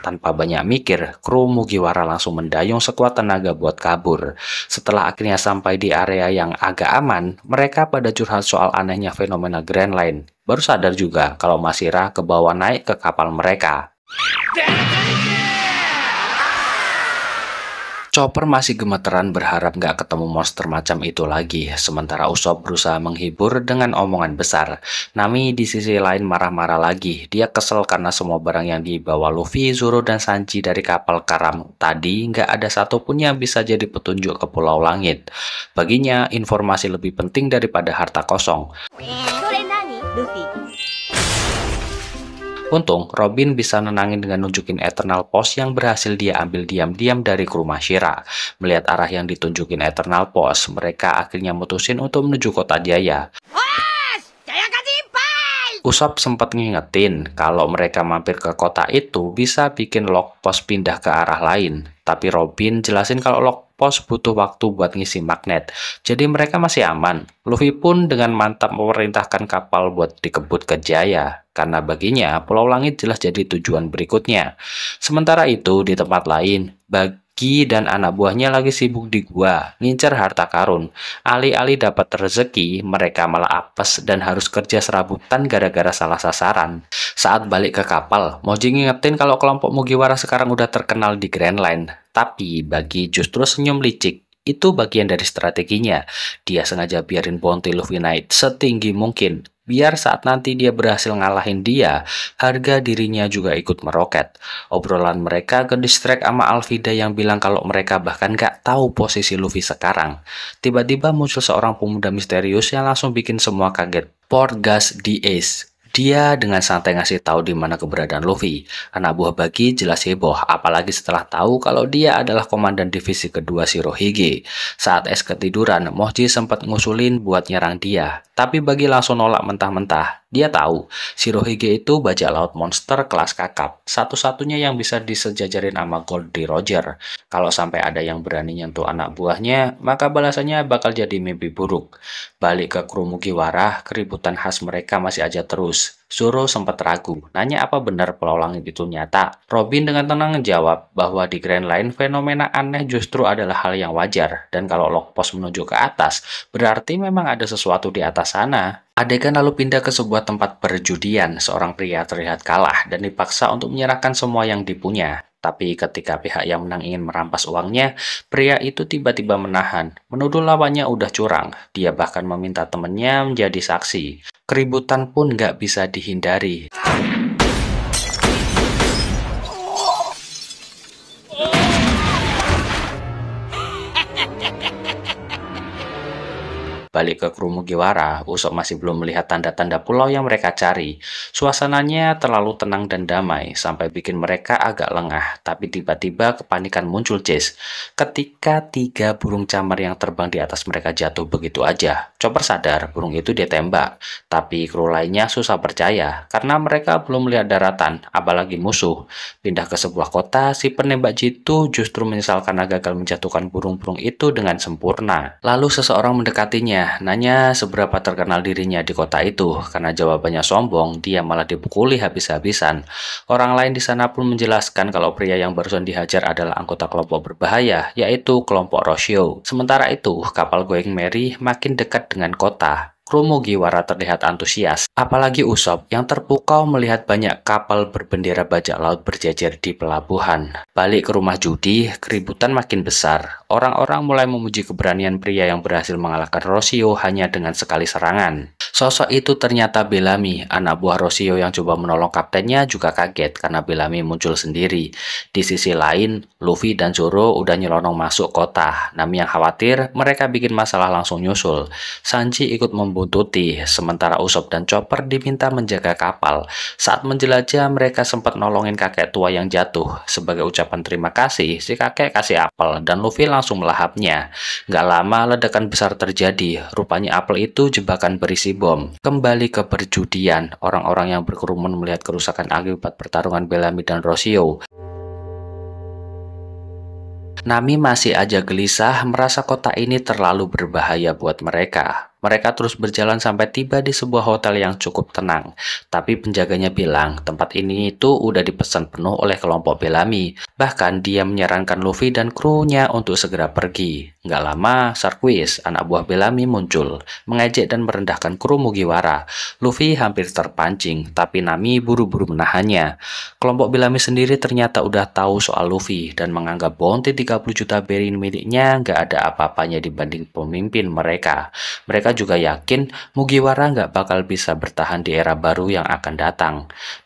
Tanpa banyak mikir, kru Mugiwara langsung mendayung sekuat tenaga buat kabur. Setelah akhirnya sampai di area yang agak aman, mereka pada curhat soal anehnya fenomena Grand Line. Baru sadar juga kalau Mashira kebawa naik ke kapal mereka. Chopper masih gemeteran berharap nggak ketemu monster macam itu lagi, sementara Usopp berusaha menghibur dengan omongan besar. Nami di sisi lain marah-marah lagi. Dia kesel karena semua barang yang dibawa Luffy, Zoro, dan Sanji dari kapal karam tadi nggak ada satupun yang bisa jadi petunjuk ke Pulau Langit. Baginya, informasi lebih penting daripada harta kosong. Untung, Robin bisa nenangin dengan nunjukin Eternal Post yang berhasil dia ambil diam-diam dari kru Mashira. Melihat arah yang ditunjukin Eternal Post, mereka akhirnya mutusin untuk menuju kota Jaya. Usopp sempat ngingetin kalau mereka mampir ke kota itu bisa bikin Log Post pindah ke arah lain. Tapi Robin jelasin kalau Log Post butuh waktu buat ngisi magnet. Jadi mereka masih aman. Luffy pun dengan mantap memerintahkan kapal buat dikebut ke Jaya. Karena baginya Pulau Langit jelas jadi tujuan berikutnya. Sementara itu di tempat lain, Bagi dan anak buahnya lagi sibuk di gua, ngincer harta karun. Alih-alih dapat rezeki, mereka malah apes dan harus kerja serabutan gara-gara salah sasaran. Saat balik ke kapal, Moji ngingetin kalau kelompok Mugiwara sekarang udah terkenal di Grand Line. Tapi Bagi justru senyum licik. Itu bagian dari strateginya. Dia sengaja biarin bounty Luffy naik setinggi mungkin. Biar saat nanti dia berhasil ngalahin dia, harga dirinya juga ikut meroket. Obrolan mereka ke distract sama Alvida yang bilang kalau mereka bahkan gak tahu posisi Luffy sekarang. Tiba-tiba muncul seorang pemuda misterius yang langsung bikin semua kaget. Portgas the Ace. Dia dengan santai ngasih tahu di mana keberadaan Luffy. Anak buah Bagi jelas heboh, apalagi setelah tahu kalau dia adalah komandan divisi kedua Shirohige. Saat es ketiduran, Moji sempat ngusulin buat nyerang dia. Tapi Bagi langsung nolak mentah-mentah. Dia tahu, Shirohige itu bajak laut monster kelas kakap. Satu-satunya yang bisa disejajarin sama Goldie Roger. Kalau sampai ada yang berani nyentuh anak buahnya, maka balasannya bakal jadi mimpi buruk. Balik ke kru Mugiwara, keributan khas mereka masih aja terus. Zoro sempat ragu, nanya apa benar Pulau Langit itu nyata. Robin dengan tenang menjawab bahwa di Grand Line fenomena aneh justru adalah hal yang wajar. Dan kalau Log Post menuju ke atas, berarti memang ada sesuatu di atas sana. Adegan lalu pindah ke sebuah tempat perjudian. Seorang pria terlihat kalah dan dipaksa untuk menyerahkan semua yang dipunya. Tapi ketika pihak yang menang ingin merampas uangnya, pria itu tiba-tiba menahan. Menuduh lawannya udah curang. Dia bahkan meminta temannya menjadi saksi. Keributan pun nggak bisa dihindari. balik ke kru Mugiwara, Usopp masih belum melihat tanda-tanda pulau yang mereka cari. Suasananya terlalu tenang dan damai, sampai bikin mereka agak lengah. Tapi tiba-tiba kepanikan muncul Chase, ketika 3 burung camar yang terbang di atas mereka jatuh begitu aja. Chopper sadar burung itu dia tembak, tapi kru lainnya susah percaya, karena mereka belum melihat daratan, apalagi musuh. Pindah ke sebuah kota, si penembak jitu justru menyesal karena gagal menjatuhkan burung-burung itu dengan sempurna. Lalu seseorang mendekatinya, nanya seberapa terkenal dirinya di kota itu. Karena jawabannya sombong, dia malah dipukuli habis-habisan. Orang lain di sana pun menjelaskan kalau pria yang barusan dihajar adalah anggota kelompok berbahaya, yaitu kelompok Roshio. Sementara itu, kapal Going Merry makin dekat dengan kota. Kru Mugiwara terlihat antusias, apalagi Usopp yang terpukau melihat banyak kapal berbendera bajak laut berjejer di pelabuhan. Balik ke rumah judi, keributan makin besar. Orang-orang mulai memuji keberanian pria yang berhasil mengalahkan Roshio hanya dengan sekali serangan. Sosok itu ternyata Bellamy, anak buah Roshio yang coba menolong kaptennya juga kaget karena Bellamy muncul sendiri. Di sisi lain, Luffy dan Zoro udah nyelonong masuk kota. Nami yang khawatir mereka bikin masalah langsung nyusul. Sanji ikut membuntuti, sementara Usopp dan Chopper diminta menjaga kapal. Saat menjelajah, mereka sempat nolongin kakek tua yang jatuh. Sebagai ucapan terima kasih, si kakek kasih apel dan Luffy langsung melahapnya. Gak lama ledakan besar terjadi, rupanya apel itu jebakan berisi bom. Kembali ke perjudian, orang-orang yang berkerumun melihat kerusakan akibat pertarungan Bellamy dan Roshio. Nami masih aja gelisah, merasa kota ini terlalu berbahaya buat mereka. Mereka terus berjalan sampai tiba di sebuah hotel yang cukup tenang. Tapi penjaganya bilang tempat ini itu udah dipesan penuh oleh kelompok Bellamy. Bahkan dia menyarankan Luffy dan krunya untuk segera pergi. Nggak lama, Sarquis, anak buah Bellamy muncul, mengejek dan merendahkan kru Mugiwara. Luffy hampir terpancing, tapi Nami buru-buru menahannya. Kelompok Bellamy sendiri ternyata udah tahu soal Luffy dan menganggap bounty 30 juta berin miliknya nggak ada apa-apanya dibanding pemimpin mereka. Mereka juga yakin Mugiwara nggak bakal bisa bertahan di era baru yang akan datang.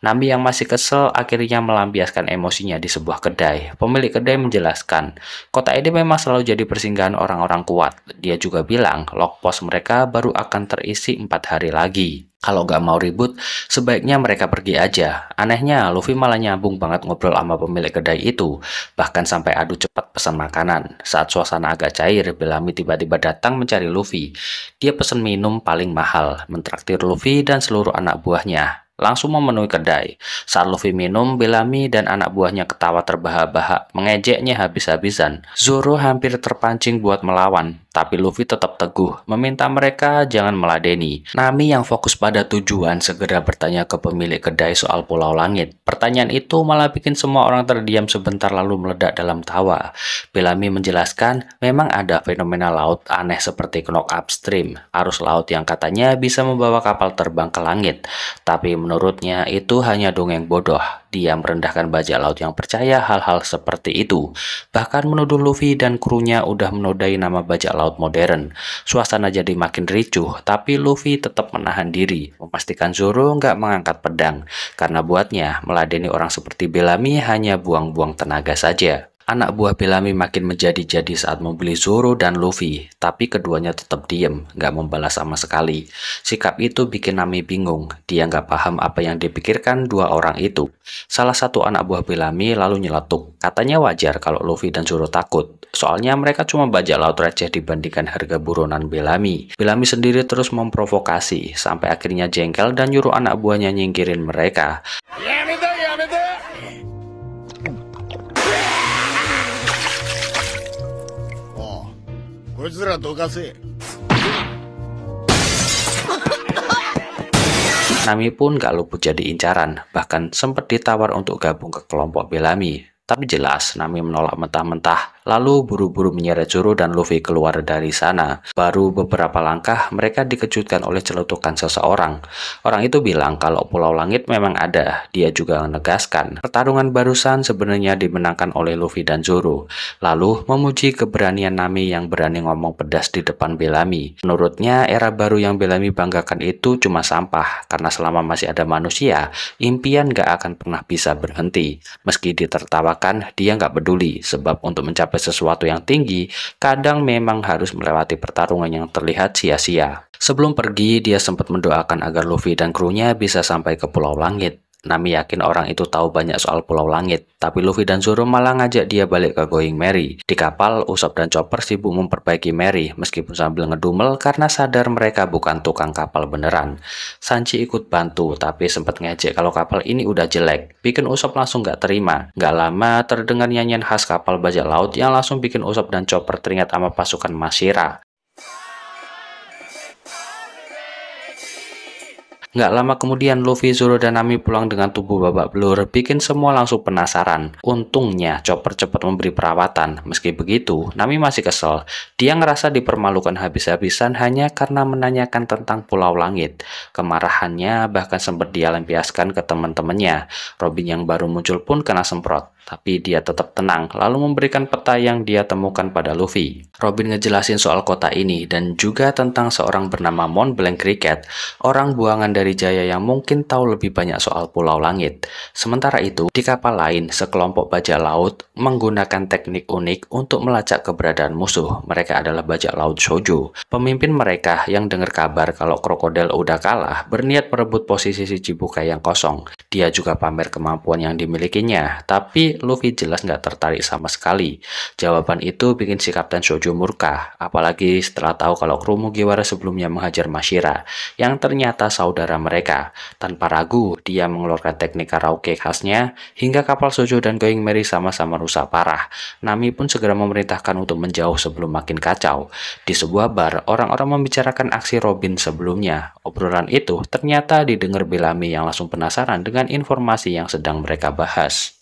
Nami yang masih kesel akhirnya melampiaskan emosinya di sebuah kedai. Pemilik kedai menjelaskan, kota ini memang selalu jadi persinggahan orang-orang kuat. Dia juga bilang lock post mereka baru akan terisi 4 hari lagi. Kalau nggak mau ribut, sebaiknya mereka pergi aja. Anehnya, Luffy malah nyambung banget ngobrol sama pemilik kedai itu. Bahkan sampai adu cepat pesan makanan. Saat suasana agak cair, Bellamy tiba-tiba datang mencari Luffy. Dia pesan minum paling mahal, mentraktir Luffy dan seluruh anak buahnya. Langsung memenuhi kedai. Saat Luffy minum, Bellamy dan anak buahnya ketawa terbahak-bahak, mengejeknya habis-habisan. Zoro hampir terpancing buat melawan, tapi Luffy tetap teguh, meminta mereka jangan meladeni. Nami yang fokus pada tujuan segera bertanya ke pemilik kedai soal Pulau Langit. Pertanyaan itu malah bikin semua orang terdiam sebentar lalu meledak dalam tawa. Bellamy menjelaskan, memang ada fenomena laut aneh seperti knock upstream, arus laut yang katanya bisa membawa kapal terbang ke langit. Tapi menurutnya itu hanya dongeng bodoh. Dia merendahkan bajak laut yang percaya hal-hal seperti itu. Bahkan menuduh Luffy dan krunya udah menodai nama bajak laut modern. Suasana jadi makin ricuh, tapi Luffy tetap menahan diri, memastikan Zoro nggak mengangkat pedang. Karena buatnya, meladeni orang seperti Bellamy hanya buang-buang tenaga saja. Anak buah Bellamy makin menjadi-jadi saat membeli Zoro dan Luffy, tapi keduanya tetap diem, nggak membalas sama sekali. Sikap itu bikin Nami bingung, dia nggak paham apa yang dipikirkan dua orang itu. Salah satu anak buah Bellamy lalu nyeletuk, katanya wajar kalau Luffy dan Zoro takut, soalnya mereka cuma bajak laut receh dibandingkan harga buronan Bellamy. Bellamy sendiri terus memprovokasi, sampai akhirnya jengkel dan nyuruh anak buahnya nyingkirin mereka. Nami pun gak luput jadi incaran, bahkan sempat ditawar untuk gabung ke kelompok Bellamy. Tapi jelas Nami menolak mentah-mentah, lalu buru-buru menyeret Zoro dan Luffy keluar dari sana. Baru beberapa langkah mereka dikejutkan oleh celutukan seseorang. Orang itu bilang kalau Pulau Langit memang ada. Dia juga menegaskan pertarungan barusan sebenarnya dimenangkan oleh Luffy dan Zoro. Lalu memuji keberanian Nami yang berani ngomong pedas di depan Bellamy. Menurutnya era baru yang Bellamy banggakan itu cuma sampah, karena selama masih ada manusia, impian gak akan pernah bisa berhenti. Meski ditertawakan kecewakan, dia nggak peduli, sebab untuk mencapai sesuatu yang tinggi, kadang memang harus melewati pertarungan yang terlihat sia-sia. Sebelum pergi, dia sempat mendoakan agar Luffy dan krunya bisa sampai ke Pulau Langit. Nami yakin orang itu tahu banyak soal Pulau Langit, tapi Luffy dan Zoro malah ngajak dia balik ke Going Merry. Di kapal, Usopp dan Chopper sibuk memperbaiki Merry, meskipun sambil ngedumel karena sadar mereka bukan tukang kapal beneran. Sanji ikut bantu, tapi sempat ngejek kalau kapal ini udah jelek, bikin Usopp langsung nggak terima. Nggak lama, terdengar nyanyian khas kapal bajak laut yang langsung bikin Usopp dan Chopper teringat sama pasukan Mashira. Nggak lama kemudian, Luffy, Zoro, dan Nami pulang dengan tubuh babak belur, bikin semua langsung penasaran. Untungnya, Chopper cepat memberi perawatan. Meski begitu, Nami masih kesel. Dia ngerasa dipermalukan habis-habisan hanya karena menanyakan tentang Pulau Langit. Kemarahannya bahkan sempat dia lampiaskan ke teman-temannya. Robin yang baru muncul pun kena semprot. Tapi dia tetap tenang, lalu memberikan peta yang dia temukan pada Luffy. Robin ngejelasin soal kota ini, dan juga tentang seorang bernama Mont Blanc Cricket, orang buangan dari Jaya yang mungkin tahu lebih banyak soal Pulau Langit. Sementara itu, di kapal lain, sekelompok bajak laut menggunakan teknik unik untuk melacak keberadaan musuh. Mereka adalah bajak laut Shoujo. Pemimpin mereka yang dengar kabar kalau krokodil udah kalah, berniat merebut posisi si Chibukai yang kosong. Dia juga pamer kemampuan yang dimilikinya, tapi Luffy jelas nggak tertarik sama sekali. Jawaban itu bikin si Kapten Shoujo murka, apalagi setelah tahu kalau kru Mugiwara sebelumnya menghajar Mashira, yang ternyata saudara mereka. Tanpa ragu, dia mengeluarkan teknik karaoke khasnya, hingga kapal Shoujo dan Going Merry sama-sama rusak parah. Nami pun segera memerintahkan untuk menjauh sebelum makin kacau. Di sebuah bar, orang-orang membicarakan aksi Robin sebelumnya. Obrolan itu ternyata didengar Bellamy yang langsung penasaran dengan informasi yang sedang mereka bahas.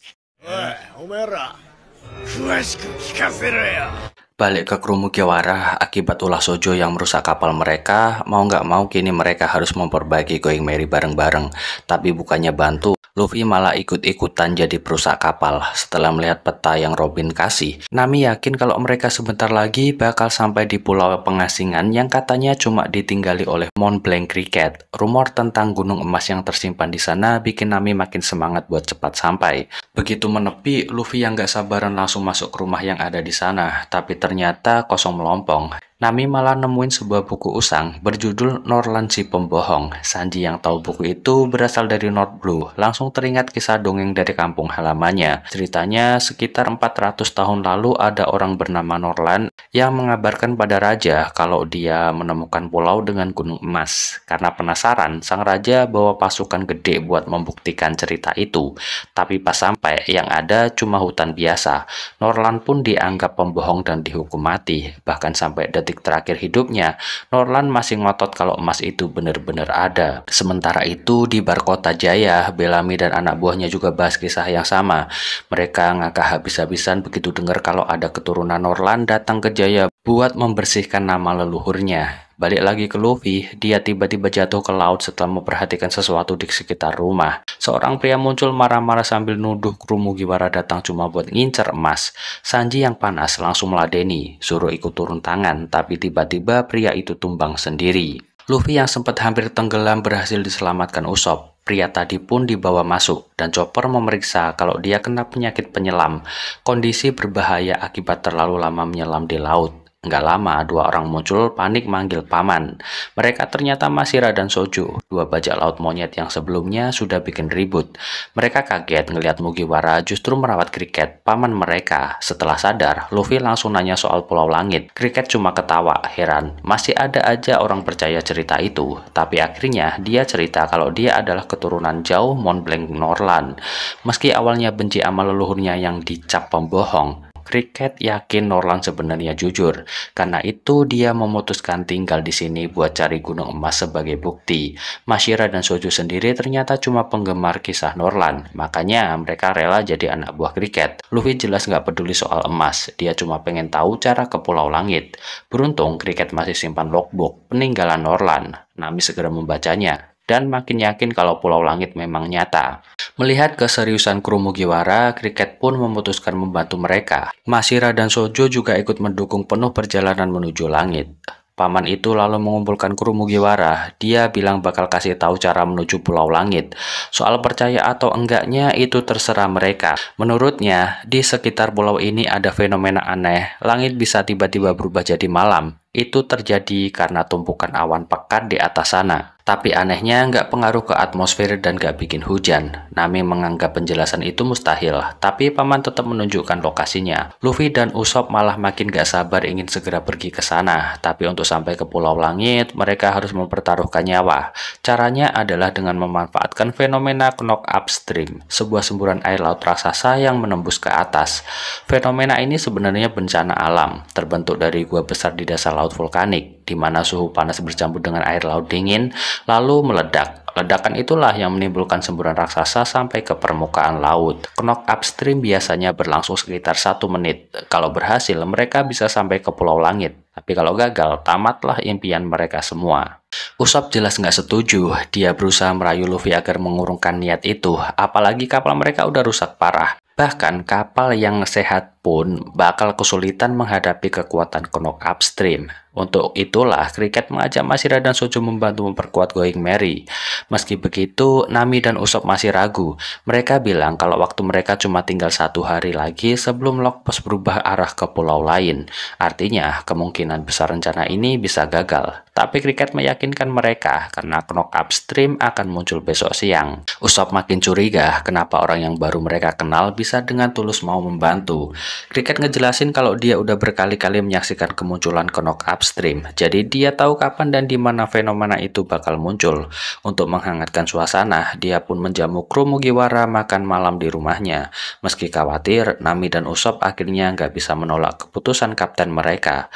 Balik ke kru Mugiwara, akibat ulah Shoujo yang merusak kapal mereka, mau nggak mau kini mereka harus memperbaiki Going Merry bareng-bareng. Tapi bukannya bantu, Luffy malah ikut-ikutan jadi perusak kapal. Setelah melihat peta yang Robin kasih, Nami yakin kalau mereka sebentar lagi bakal sampai di pulau pengasingan yang katanya cuma ditinggali oleh Mont Blanc Cricket. Rumor tentang gunung emas yang tersimpan di sana bikin Nami makin semangat buat cepat sampai. Begitu menepi, Luffy yang gak sabaran langsung masuk ke rumah yang ada di sana, tapi ternyata kosong melompong. Nami malah nemuin sebuah buku usang berjudul Norland si Pembohong. Sanji yang tahu buku itu berasal dari North Blue, langsung teringat kisah dongeng dari kampung halamannya. Ceritanya, sekitar 400 tahun lalu ada orang bernama Norland yang mengabarkan pada raja kalau dia menemukan pulau dengan gunung emas. Karena penasaran, sang raja bawa pasukan gede buat membuktikan cerita itu. Tapi pas sampai, yang ada cuma hutan biasa. Norland pun dianggap pembohong dan dihukum mati. Bahkan sampai detik terakhir hidupnya, Norland masih ngotot kalau emas itu benar-benar ada. Sementara itu, di bar kota Jaya, Bellamy dan anak buahnya juga bahas kisah yang sama. Mereka ngakak habis-habisan begitu dengar kalau ada keturunan Norland datang ke Jaya buat membersihkan nama leluhurnya. Balik lagi ke Luffy, dia tiba-tiba jatuh ke laut setelah memperhatikan sesuatu di sekitar rumah. Seorang pria muncul marah-marah sambil nuduh kru Mugiwara datang cuma buat ngincer emas. Sanji yang panas langsung meladeni, suruh ikut turun tangan, tapi tiba-tiba pria itu tumbang sendiri. Luffy yang sempat hampir tenggelam berhasil diselamatkan Usopp. Pria tadi pun dibawa masuk, dan Chopper memeriksa kalau dia kena penyakit penyelam. Kondisi berbahaya akibat terlalu lama menyelam di laut. Nggak lama, dua orang muncul panik manggil paman. Mereka ternyata Mashira dan Shoujo, dua bajak laut monyet yang sebelumnya sudah bikin ribut. Mereka kaget ngelihat Mugiwara justru merawat Cricket, paman mereka. Setelah sadar, Luffy langsung nanya soal Pulau Langit. Cricket cuma ketawa, heran. Masih ada aja orang percaya cerita itu. Tapi akhirnya dia cerita kalau dia adalah keturunan jauh Mont Blanc Norland. Meski awalnya benci sama leluhurnya yang dicap pembohong, Cricket yakin Norland sebenarnya jujur. Karena itu dia memutuskan tinggal di sini buat cari gunung emas sebagai bukti. Mashira dan Shoujo sendiri ternyata cuma penggemar kisah Norland. Makanya mereka rela jadi anak buah Cricket. Luffy jelas nggak peduli soal emas. Dia cuma pengen tahu cara ke Pulau Langit. Beruntung Cricket masih simpan logbook peninggalan Norland. Nami segera membacanya dan makin yakin kalau Pulau Langit memang nyata. Melihat keseriusan kru Mugiwara, Cricket pun memutuskan membantu mereka. Mashira dan Shoujo juga ikut mendukung penuh perjalanan menuju langit. Paman itu lalu mengumpulkan kru Mugiwara. Dia bilang bakal kasih tahu cara menuju Pulau Langit. Soal percaya atau enggaknya itu terserah mereka. Menurutnya, di sekitar pulau ini ada fenomena aneh. Langit bisa tiba-tiba berubah jadi malam. Itu terjadi karena tumpukan awan pekat di atas sana. Tapi anehnya nggak pengaruh ke atmosfer dan nggak bikin hujan. Nami menganggap penjelasan itu mustahil, tapi paman tetap menunjukkan lokasinya. Luffy dan Usopp malah makin gak sabar ingin segera pergi ke sana. Tapi untuk sampai ke Pulau Langit, mereka harus mempertaruhkan nyawa. Caranya adalah dengan memanfaatkan fenomena knock upstream, sebuah semburan air laut raksasa yang menembus ke atas. Fenomena ini sebenarnya bencana alam, terbentuk dari gua besar di dasar laut vulkanik, di mana suhu panas bercampur dengan air laut dingin, lalu meledak. Ledakan itulah yang menimbulkan semburan raksasa sampai ke permukaan laut. Knock upstream biasanya berlangsung sekitar 1 menit. Kalau berhasil, mereka bisa sampai ke Pulau Langit. Tapi kalau gagal, tamatlah impian mereka semua. Usopp jelas nggak setuju. Dia berusaha merayu Luffy agar mengurungkan niat itu. Apalagi kapal mereka udah rusak parah. Bahkan kapal yang sehat pun bakal kesulitan menghadapi kekuatan knock upstream. Untuk itulah Cricket mengajak Mashira dan Shoujo membantu memperkuat Going Merry. Meski begitu, Nami dan Usopp masih ragu. Mereka bilang kalau waktu mereka cuma tinggal 1 hari lagi sebelum Lockpost berubah arah ke pulau lain. Artinya, kemungkinan besar rencana ini bisa gagal. Tapi Cricket meyakinkan mereka karena knock upstream akan muncul besok siang. Usopp makin curiga kenapa orang yang baru mereka kenal bisa dengan tulus mau membantu. Cricket ngejelasin kalau dia udah berkali-kali menyaksikan kemunculan knock upstream. Jadi dia tahu kapan dan di mana fenomena itu bakal muncul. Untuk menghangatkan suasana, dia pun menjamu kru Mugiwara makan malam di rumahnya. Meski khawatir, Nami dan Usopp akhirnya nggak bisa menolak keputusan kapten mereka.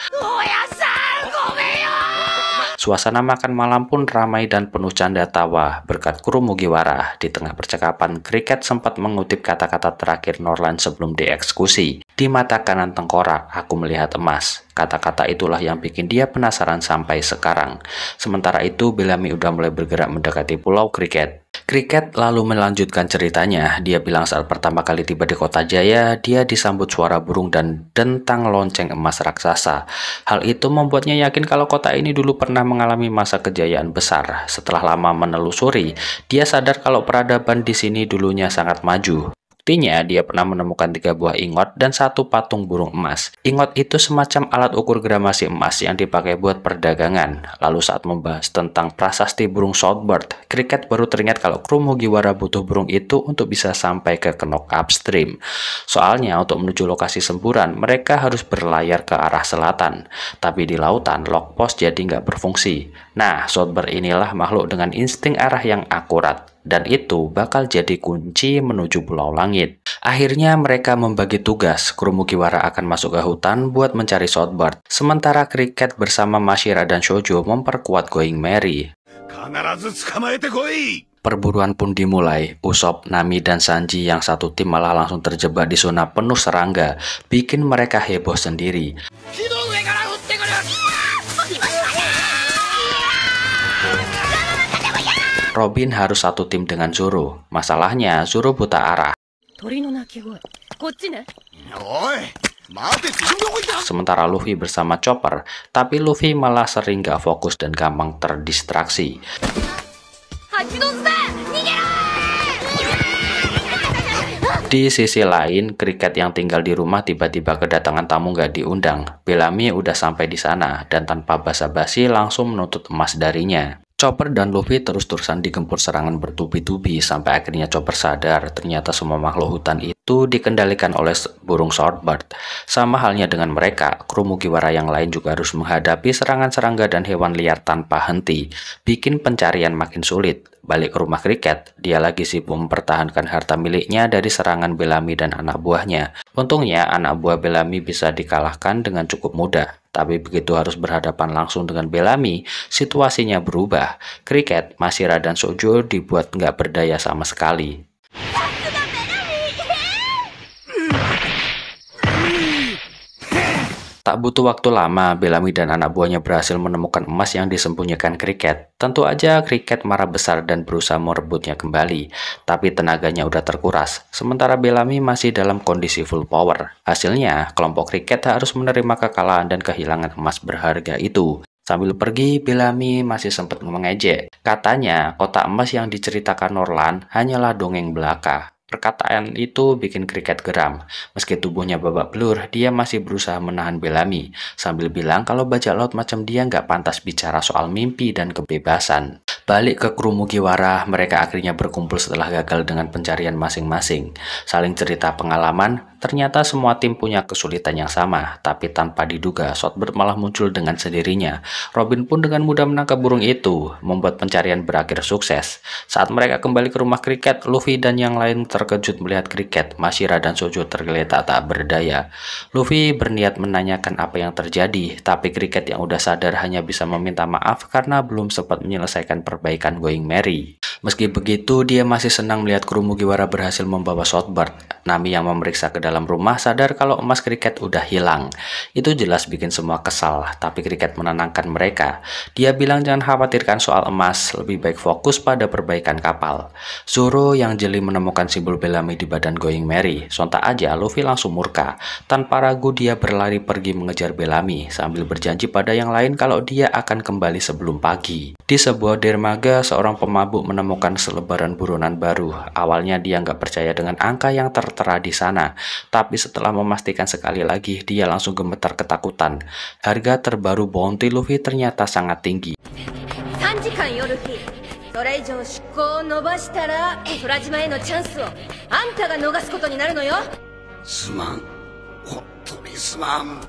Suasana makan malam pun ramai dan penuh canda tawa berkat kru Mugiwara. Di tengah percakapan, Cricket sempat mengutip kata-kata terakhir Norland sebelum dieksekusi. Di mata kanan tengkorak, aku melihat emas. Kata-kata itulah yang bikin dia penasaran sampai sekarang. Sementara itu, Bellamy udah mulai bergerak mendekati pulau Cricket. Cricket lalu melanjutkan ceritanya. Dia bilang saat pertama kali tiba di Kota Jaya, dia disambut suara burung dan dentang lonceng emas raksasa. Hal itu membuatnya yakin kalau kota ini dulu pernah mengalami masa kejayaan besar. Setelah lama menelusuri, dia sadar kalau peradaban di sini dulunya sangat maju. Buktinya, dia pernah menemukan 3 buah ingot dan 1 patung burung emas. Ingot itu semacam alat ukur gramasi emas yang dipakai buat perdagangan. Lalu saat membahas tentang prasasti burung Southbird, Cricket baru teringat kalau kru Mugiwara butuh burung itu untuk bisa sampai ke knock upstream. Soalnya untuk menuju lokasi semburan, mereka harus berlayar ke arah selatan. Tapi di lautan, Lockpost jadi nggak berfungsi. Nah, Southbird inilah makhluk dengan insting arah yang akurat. Dan itu bakal jadi kunci menuju Pulau Langit. Akhirnya mereka membagi tugas. Kru Mugiwara akan masuk ke hutan buat mencari Southbird. Sementara Cricket bersama Mashira dan Shoujo memperkuat Going Merry. Perburuan pun dimulai. Usopp, Nami, dan Sanji yang satu tim malah langsung terjebak di zona penuh serangga. Bikin mereka heboh sendiri. Robin harus satu tim dengan Zoro. Masalahnya, Zoro buta arah. Sementara Luffy bersama Chopper, tapi Luffy malah sering gak fokus dan gampang terdistraksi. Di sisi lain, Cricket yang tinggal di rumah tiba-tiba kedatangan tamu gak diundang. Bellamy udah sampai di sana dan tanpa basa-basi langsung menuntut emas darinya. Chopper dan Luffy terus-terusan digempur serangan bertubi-tubi sampai akhirnya Chopper sadar ternyata semua makhluk hutan itu dikendalikan oleh burung Southbird. Sama halnya dengan mereka, kru Mugiwara yang lain juga harus menghadapi serangan serangga dan hewan liar tanpa henti, bikin pencarian makin sulit. Balik ke rumah Cricket, dia lagi sibuk mempertahankan harta miliknya dari serangan Bellamy dan anak buahnya. Untungnya anak buah Bellamy bisa dikalahkan dengan cukup mudah. Tapi begitu harus berhadapan langsung dengan Bellamy, situasinya berubah. Cricket, Mashira, dan Shoujo dibuat nggak berdaya sama sekali. Tak butuh waktu lama, Bellamy dan anak buahnya berhasil menemukan emas yang disembunyikan Cricket. Tentu aja Cricket marah besar dan berusaha merebutnya kembali, tapi tenaganya udah terkuras. Sementara Bellamy masih dalam kondisi full power. Hasilnya, kelompok Cricket harus menerima kekalahan dan kehilangan emas berharga itu. Sambil pergi, Bellamy masih sempat mengejek. Katanya, kotak emas yang diceritakan Norlan hanyalah dongeng belaka. Perkataan itu bikin Cricket geram. Meski tubuhnya babak belur, dia masih berusaha menahan Bellamy, sambil bilang kalau bajak laut macam dia nggak pantas bicara soal mimpi dan kebebasan. Balik ke kru Mugiwara, mereka akhirnya berkumpul setelah gagal dengan pencarian masing-masing. Saling cerita pengalaman, ternyata semua tim punya kesulitan yang sama, tapi tanpa diduga, Swordbird malah muncul dengan sendirinya. Robin pun dengan mudah menangkap burung itu, membuat pencarian berakhir sukses. Saat mereka kembali ke rumah Cricket, Luffy dan yang lain terkejut melihat Cricket, Mashira dan Sojo tergeletak tak berdaya. Luffy berniat menanyakan apa yang terjadi, tapi Cricket yang udah sadar hanya bisa meminta maaf karena belum sempat menyelesaikan perbaikan Going Merry. Meski begitu, dia masih senang melihat kru Mugiwara berhasil membawa Swordbird. Nami yang memeriksa ke dalam rumah sadar kalau emas Cricket udah hilang. Itu jelas bikin semua kesal, tapi Cricket menenangkan mereka. Dia bilang jangan khawatirkan soal emas, lebih baik fokus pada perbaikan kapal. Zoro yang jeli menemukan simbol Bellamy di badan Going Merry. Sontak aja Luffy langsung murka. Tanpa ragu dia berlari pergi mengejar Bellamy, sambil berjanji pada yang lain kalau dia akan kembali sebelum pagi. Di sebuah dermaga, seorang pemabuk menemukan selebaran buronan baru. Awalnya dia nggak percaya dengan angka yang tertera di sana, tapi setelah memastikan sekali lagi, dia langsung gemetar ketakutan. Harga terbaru bounty Luffy ternyata sangat tinggi. 3時間よルフィ、それ以上出航を伸ばしたら空島へのチャンスをあんたが逃すことになるのよ。すまん、本当にすまん。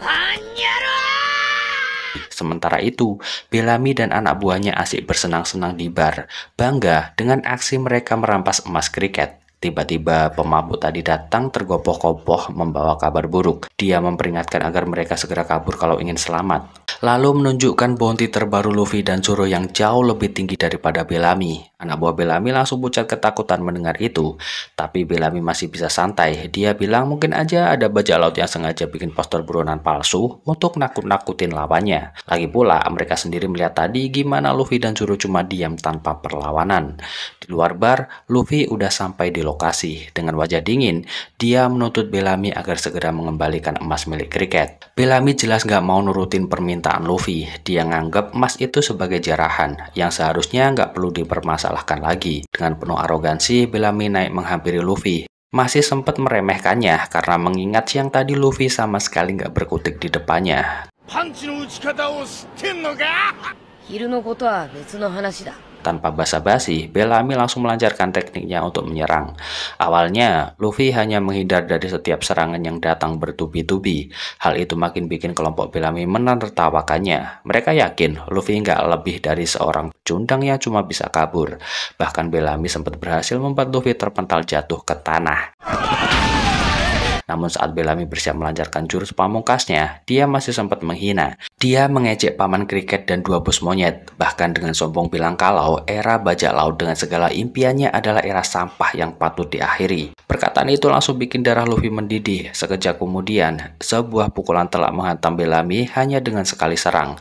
Sementara itu, Bellamy dan anak buahnya asik bersenang-senang di bar, bangga dengan aksi mereka merampas emas Cricket. Tiba-tiba pemabuk tadi datang tergopoh-gopoh membawa kabar buruk. Dia memperingatkan agar mereka segera kabur kalau ingin selamat. Lalu menunjukkan bounty terbaru Luffy dan Zoro yang jauh lebih tinggi daripada Bellamy. Anak buah Bellamy langsung pucat ketakutan mendengar itu. Tapi Bellamy masih bisa santai. Dia bilang mungkin aja ada bajak laut yang sengaja bikin poster buronan palsu untuk nakut-nakutin lawannya. Lagi pula mereka sendiri melihat tadi gimana Luffy dan Zoro cuma diam tanpa perlawanan. Di luar bar, Luffy udah sampai di lokasi. Dengan wajah dingin, dia menuntut Bellamy agar segera mengembalikan emas milik Cricket. Bellamy jelas nggak mau nurutin permintaan Luffy. Dia nganggap emas itu sebagai jarahan yang seharusnya nggak perlu dipermasalahkan lagi. Dengan penuh arogansi, Bellamy naik menghampiri Luffy. Masih sempat meremehkannya karena mengingat siang tadi Luffy sama sekali nggak berkutik di depannya. パンチの打ち方を知ってんのか。 昼のことは別の話だ。 Tanpa basa-basi, Bellamy langsung melancarkan tekniknya untuk menyerang. Awalnya, Luffy hanya menghindar dari setiap serangan yang datang bertubi-tubi. Hal itu makin bikin kelompok Bellamy menertawakannya. Mereka yakin Luffy nggak lebih dari seorang pecundang yang cuma bisa kabur. Bahkan Bellamy sempat berhasil membuat Luffy terpental jatuh ke tanah. Namun saat Bellamy bersiap melancarkan jurus pamungkasnya, dia masih sempat menghina. Dia mengejek paman Cricket dan dua bos monyet, bahkan dengan sombong bilang kalau era bajak laut dengan segala impiannya adalah era sampah yang patut diakhiri. Perkataan itu langsung bikin darah Luffy mendidih. Sekejap kemudian, sebuah pukulan telak menghantam Bellamy hanya dengan sekali serang.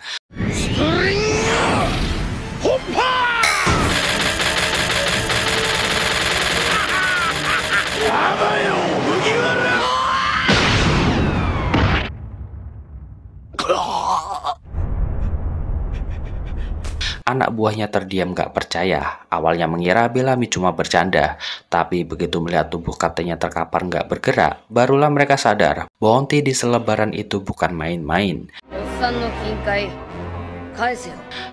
Anak buahnya terdiam gak percaya. Awalnya mengira Bellamy cuma bercanda, tapi begitu melihat tubuh kaptennya terkapar gak bergerak, barulah mereka sadar bounty di selebaran itu bukan main-main.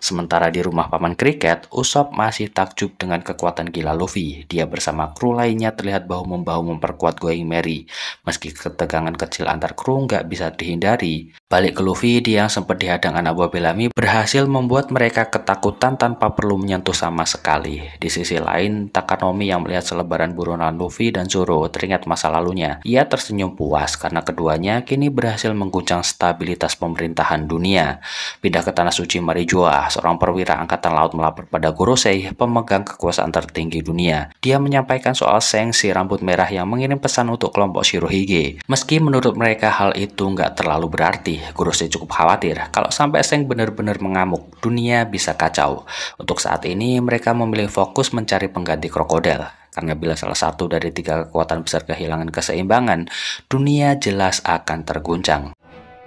Sementara di rumah paman Cricket, Usopp masih takjub dengan kekuatan gila Luffy. Dia bersama kru lainnya terlihat bahu-membahu memperkuat Going Merry. Meski ketegangan kecil antar kru nggak bisa dihindari, balik ke Luffy, dia yang sempat dihadang anak buah Bellamy berhasil membuat mereka ketakutan tanpa perlu menyentuh sama sekali. Di sisi lain, Takanomi yang melihat selebaran buronan Luffy dan Zoro teringat masa lalunya. Ia tersenyum puas karena keduanya kini berhasil mengguncang stabilitas pemerintahan dunia. Pindah ke tanah suci Marijoa, seorang perwira angkatan laut melapor pada Gorosei, pemegang kekuasaan tertinggi dunia. Dia menyampaikan soal Seng, si rambut merah yang mengirim pesan untuk kelompok Shirohige. Meski menurut mereka hal itu nggak terlalu berarti, Gorosei cukup khawatir kalau sampai Seng benar-benar mengamuk, dunia bisa kacau. Untuk saat ini, mereka memilih fokus mencari pengganti krokodil. Karena bila salah satu dari tiga kekuatan besar kehilangan keseimbangan, dunia jelas akan terguncang.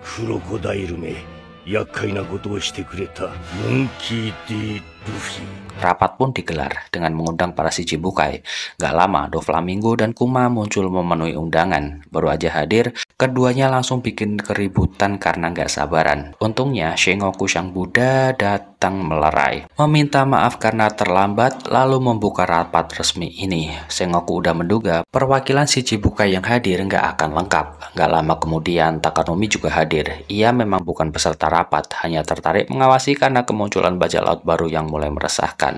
クロコダイルめ、厄介なことをしてくれたモンキー D. ルフィ。 Rapat pun digelar dengan mengundang para Shichibukai. Gak lama, Doflamingo dan Kuma muncul memenuhi undangan. Baru aja hadir, keduanya langsung bikin keributan karena gak sabaran. Untungnya, Sengoku Sang Buddha datang melerai, meminta maaf karena terlambat, lalu membuka rapat resmi ini. Sengoku udah menduga perwakilan Shichibukai yang hadir gak akan lengkap. Gak lama kemudian, Takanomi juga hadir. Ia memang bukan peserta rapat, hanya tertarik mengawasi karena kemunculan bajak laut baru yang mulai meresahkan.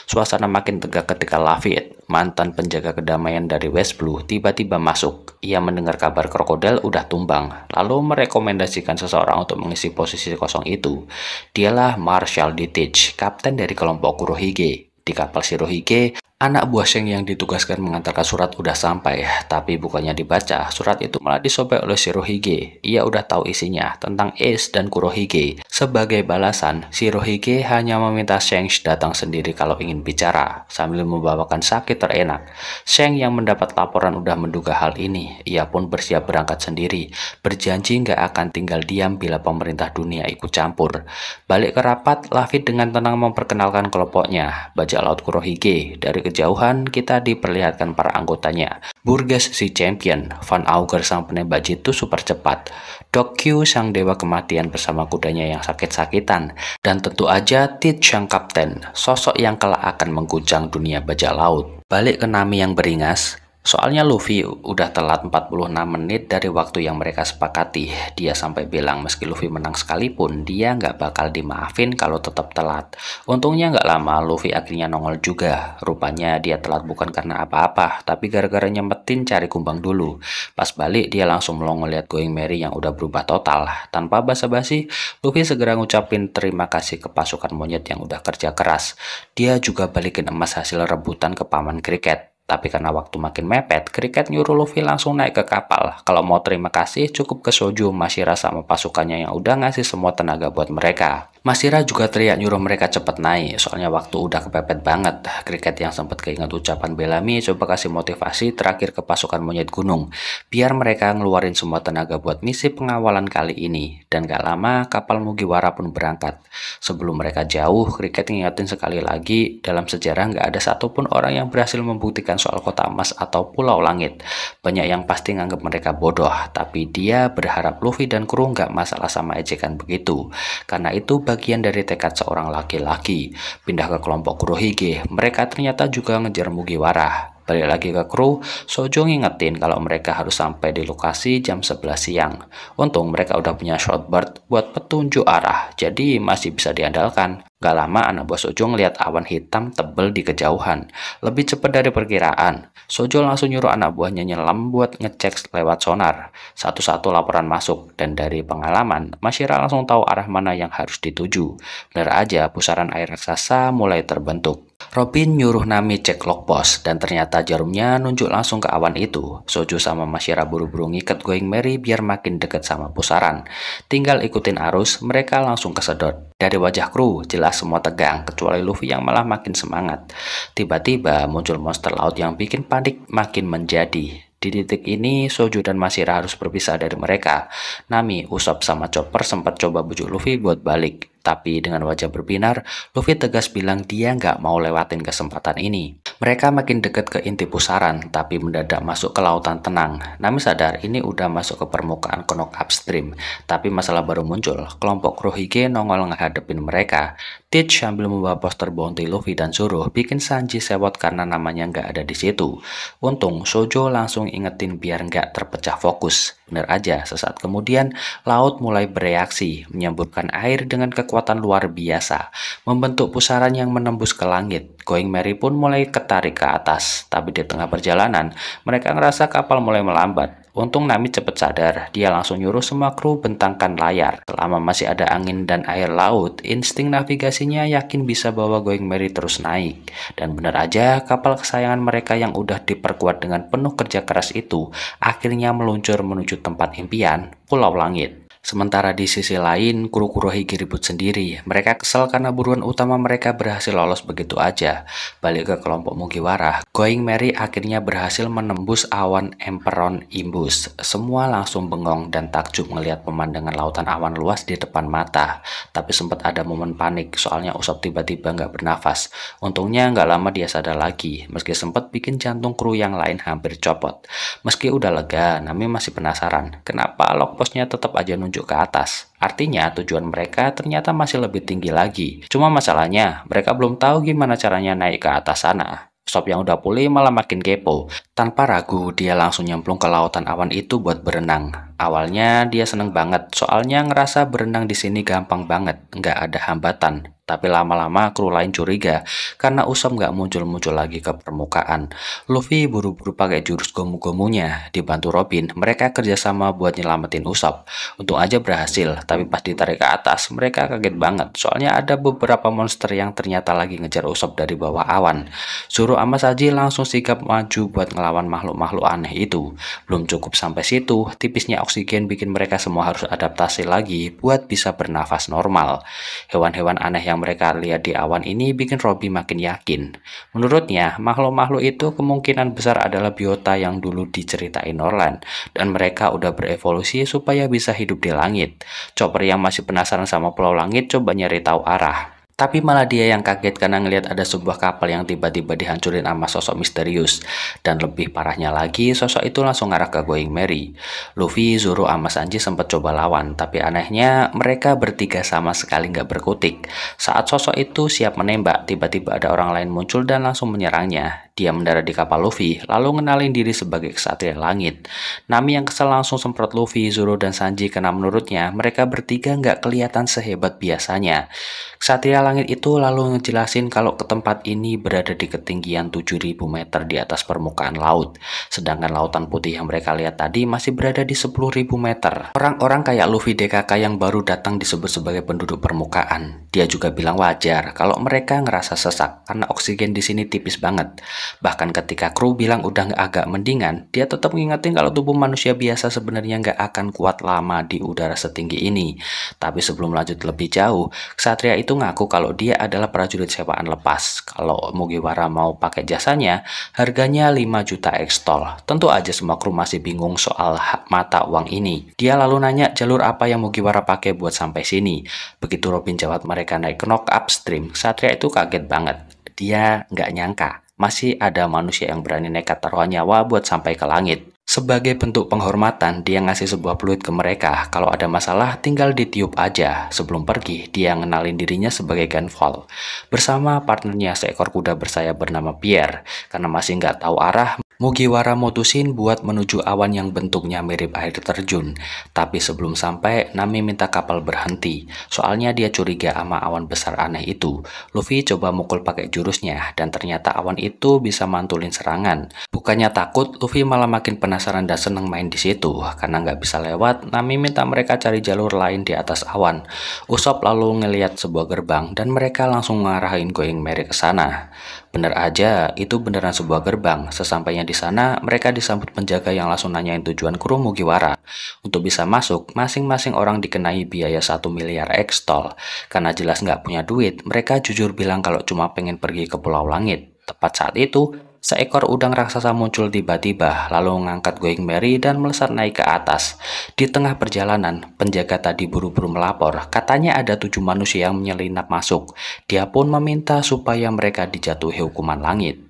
Suasana makin tegak ketika Lafitte, mantan penjaga kedamaian dari West Blue, tiba-tiba masuk. Ia mendengar kabar krokodil udah tumbang, lalu merekomendasikan seseorang untuk mengisi posisi kosong itu. Dialah Marshal Ditich, kapten dari kelompok Kurohige. Di kapal Shirohige, anak buah Sheng yang ditugaskan mengantarkan surat udah sampai, tapi bukannya dibaca, surat itu malah disobek oleh Shirohige. Ia udah tahu isinya tentang Ace dan Kurohige. Sebagai balasan, Shirohige hanya meminta Sheng datang sendiri kalau ingin bicara, sambil membawakan sakit terenak. Sheng yang mendapat laporan udah menduga hal ini. Ia pun bersiap berangkat sendiri, berjanji nggak akan tinggal diam bila pemerintah dunia ikut campur. Balik ke rapat, Lafitte dengan tenang memperkenalkan kelompoknya, bajak laut Kurohige. Dari kejauhan, kita diperlihatkan para anggotanya. Burgess si champion, Van Auger sang penembak jitu super cepat, Dokyu sang dewa kematian bersama kudanya yang sakit-sakitan, dan tentu aja Teach sang kapten, sosok yang kelak akan mengguncang dunia bajak laut. Balik ke Nami yang beringas. Soalnya Luffy udah telat 46 menit dari waktu yang mereka sepakati. Dia sampai bilang meski Luffy menang sekalipun, dia nggak bakal dimaafin kalau tetap telat. Untungnya nggak lama, Luffy akhirnya nongol juga. Rupanya dia telat bukan karena apa-apa, tapi gara-gara nyempetin cari kumbang dulu. Pas balik, dia langsung melongo lihat Going Merry yang udah berubah total. Tanpa basa-basi, Luffy segera ngucapin terima kasih ke pasukan monyet yang udah kerja keras. Dia juga balikin emas hasil rebutan ke Paman Cricket. Tapi karena waktu makin mepet, Cricket nyuruh Luffy langsung naik ke kapal. Kalau mau terima kasih, cukup ke Shoujo, Mashira sama pasukannya yang udah ngasih semua tenaga buat mereka. Mashira juga teriak nyuruh mereka cepet naik, soalnya waktu udah kepepet banget. Cricket yang sempat keinget ucapan Bellamy coba kasih motivasi terakhir ke pasukan monyet gunung, biar mereka ngeluarin semua tenaga buat misi pengawalan kali ini. Dan gak lama, kapal Mugiwara pun berangkat. Sebelum mereka jauh, Cricket ngingetin sekali lagi, dalam sejarah gak ada satupun orang yang berhasil membuktikan soal kota emas atau pulau langit. Banyak yang pasti nganggap mereka bodoh, tapi dia berharap Luffy dan kru nggak masalah sama ejekan begitu. Karena itu bagian dari tekad seorang laki-laki. Pindah ke kelompok Kurohige, mereka ternyata juga ngejar Mugiwara. Balik lagi ke kru, Shoujo ngingetin kalau mereka harus sampai di lokasi jam 11 siang. Untung mereka udah punya shortboard buat petunjuk arah, jadi masih bisa diandalkan. Gak lama anak buah Shoujo ngeliat awan hitam tebel di kejauhan, lebih cepat dari perkiraan. Shoujo langsung nyuruh anak buahnya nyelam buat ngecek lewat sonar. Satu-satu laporan masuk, dan dari pengalaman, Mashira langsung tahu arah mana yang harus dituju. Bener aja, pusaran air raksasa mulai terbentuk. Robin nyuruh Nami cek log pos, dan ternyata jarumnya nunjuk langsung ke awan itu. Shoujo sama Mashira buru-buru ngikat Going Merry biar makin deket sama pusaran. Tinggal ikutin arus, mereka langsung kesedot. Dari wajah kru, jelas semua tegang, kecuali Luffy yang malah makin semangat. Tiba-tiba muncul monster laut yang bikin panik makin menjadi. Di titik ini, Shoujo dan Mashira harus berpisah dari mereka. Nami, Usopp, sama Chopper sempat coba bujuk Luffy buat balik. Tapi dengan wajah berbinar, Luffy tegas bilang dia nggak mau lewatin kesempatan ini. Mereka makin dekat ke inti pusaran, tapi mendadak masuk ke lautan tenang. Nami sadar ini udah masuk ke permukaan Konok upstream. Tapi masalah baru muncul, kelompok Kurohige nongol ngehadepin mereka. Teach sambil membawa poster bounty Luffy dan Zoro bikin Sanji sewot karena namanya nggak ada di situ. Untung Shoujo langsung ingetin biar nggak terpecah fokus. Bener aja, sesaat kemudian laut mulai bereaksi, menyemburkan air dengan kekuatan luar biasa, membentuk pusaran yang menembus ke langit. Going Merry pun mulai ketarik ke atas, tapi di tengah perjalanan, mereka ngerasa kapal mulai melambat. Untung Nami cepat sadar, dia langsung nyuruh semua kru bentangkan layar. Selama masih ada angin dan air laut, insting navigasinya yakin bisa bawa Going Merry terus naik. Dan benar aja, kapal kesayangan mereka yang udah diperkuat dengan penuh kerja keras itu, akhirnya meluncur menuju tempat impian, Pulau Langit. Sementara di sisi lain, kru Kurohige ribut sendiri. Mereka kesal karena buruan utama mereka berhasil lolos begitu aja. Balik ke kelompok Mugiwara, Going Merry akhirnya berhasil menembus awan Emperon Imbus. Semua langsung bengong dan takjub melihat pemandangan lautan awan luas di depan mata. Tapi sempat ada momen panik, soalnya Usopp tiba-tiba nggak bernafas. Untungnya nggak lama dia sadar lagi, meski sempat bikin jantung kru yang lain hampir copot. Meski udah lega, Nami masih penasaran, kenapa log postnya tetap aja nunjuk ke atas. Artinya tujuan mereka ternyata masih lebih tinggi lagi. Cuma masalahnya, mereka belum tahu gimana caranya naik ke atas sana. Usopp yang udah pulih malah makin kepo. Tanpa ragu, dia langsung nyemplung ke lautan awan itu buat berenang. Awalnya dia seneng banget, soalnya ngerasa berenang di sini gampang banget, nggak ada hambatan. Tapi lama-lama kru lain curiga karena Usopp nggak muncul-muncul lagi ke permukaan. Luffy buru-buru pakai jurus gomu-gomunya. Dibantu Robin, mereka kerjasama buat nyelamatin Usopp. Untung aja berhasil, tapi pas ditarik ke atas, mereka kaget banget. Soalnya ada beberapa monster yang ternyata lagi ngejar Usopp dari bawah awan. Zoro sama Sanji langsung sigap maju buat ngelawan makhluk-makhluk aneh itu. Belum cukup sampai situ, tipisnya oksigen bikin mereka semua harus adaptasi lagi buat bisa bernafas normal. Hewan-hewan aneh yang mereka lihat di awan ini bikin Robby makin yakin. Menurutnya, makhluk-makhluk itu kemungkinan besar adalah biota yang dulu diceritain Norland, dan mereka udah berevolusi supaya bisa hidup di langit. Chopper yang masih penasaran sama Pulau Langit coba nyari tahu arah. Tapi malah dia yang kaget karena ngelihat ada sebuah kapal yang tiba-tiba dihancurin sama sosok misterius. Dan lebih parahnya lagi, sosok itu langsung ngarah ke Going Merry. Luffy, Zoro, sama Sanji sempat coba lawan, tapi anehnya mereka bertiga sama sekali nggak berkutik. Saat sosok itu siap menembak, tiba-tiba ada orang lain muncul dan langsung menyerangnya. Dia mendarat di kapal Luffy, lalu ngenalin diri sebagai Ksatria Langit. Nami yang kesal langsung semprot Luffy, Zoro, dan Sanji karena menurutnya mereka bertiga nggak kelihatan sehebat biasanya. Ksatria Langit itu lalu ngejelasin kalau ke tempat ini berada di ketinggian 7.000 meter di atas permukaan laut. Sedangkan lautan putih yang mereka lihat tadi masih berada di 10.000 meter. Orang-orang kayak Luffy DKK yang baru datang disebut sebagai penduduk permukaan. Dia juga bilang wajar kalau mereka ngerasa sesak karena oksigen di sini tipis banget. Bahkan ketika kru bilang udah agak mendingan, dia tetap ngingetin kalau tubuh manusia biasa sebenarnya nggak akan kuat lama di udara setinggi ini. Tapi sebelum lanjut lebih jauh, Ksatria itu ngaku kalau dia adalah prajurit sewaan lepas. Kalau Mugiwara mau pakai jasanya, harganya 5 juta ekstol. Tentu aja semua kru masih bingung soal mata uang ini. Dia lalu nanya jalur apa yang Mugiwara pakai buat sampai sini. Begitu Robin jawab mereka naik ke knock upstream, Ksatria itu kaget banget. Dia nggak nyangka masih ada manusia yang berani nekat taruhan nyawa buat sampai ke langit. Sebagai bentuk penghormatan, dia ngasih sebuah fluid ke mereka. Kalau ada masalah, tinggal ditiup aja. Sebelum pergi, dia ngenalin dirinya sebagai Gunvoll. Bersama partnernya seekor kuda bersayap bernama Pierre. Karena masih nggak tahu arah, Mugiwara mutusin buat menuju awan yang bentuknya mirip air terjun. Tapi sebelum sampai, Nami minta kapal berhenti. Soalnya dia curiga sama awan besar aneh itu. Luffy coba mukul pakai jurusnya, dan ternyata awan itu bisa mantulin serangan. Bukannya takut, Luffy malah makin penasaran dan seneng main di situ. Karena nggak bisa lewat, Nami minta mereka cari jalur lain di atas awan. Usopp lalu ngeliat sebuah gerbang, dan mereka langsung ngarahin Going Merry ke sana. Bener aja, itu beneran sebuah gerbang. Sesampainya di sana, mereka disambut penjaga yang langsung nanyain tujuan kru Mugiwara. Untuk bisa masuk, masing-masing orang dikenai biaya 1 miliar ekstol. Karena jelas nggak punya duit, mereka jujur bilang kalau cuma pengen pergi ke Pulau Langit. Tepat saat itu, seekor udang raksasa muncul tiba-tiba, lalu mengangkat Going Merry dan melesat naik ke atas. Di tengah perjalanan, penjaga tadi buru-buru melapor, katanya ada 7 manusia yang menyelinap masuk. Dia pun meminta supaya mereka dijatuhi hukuman langit.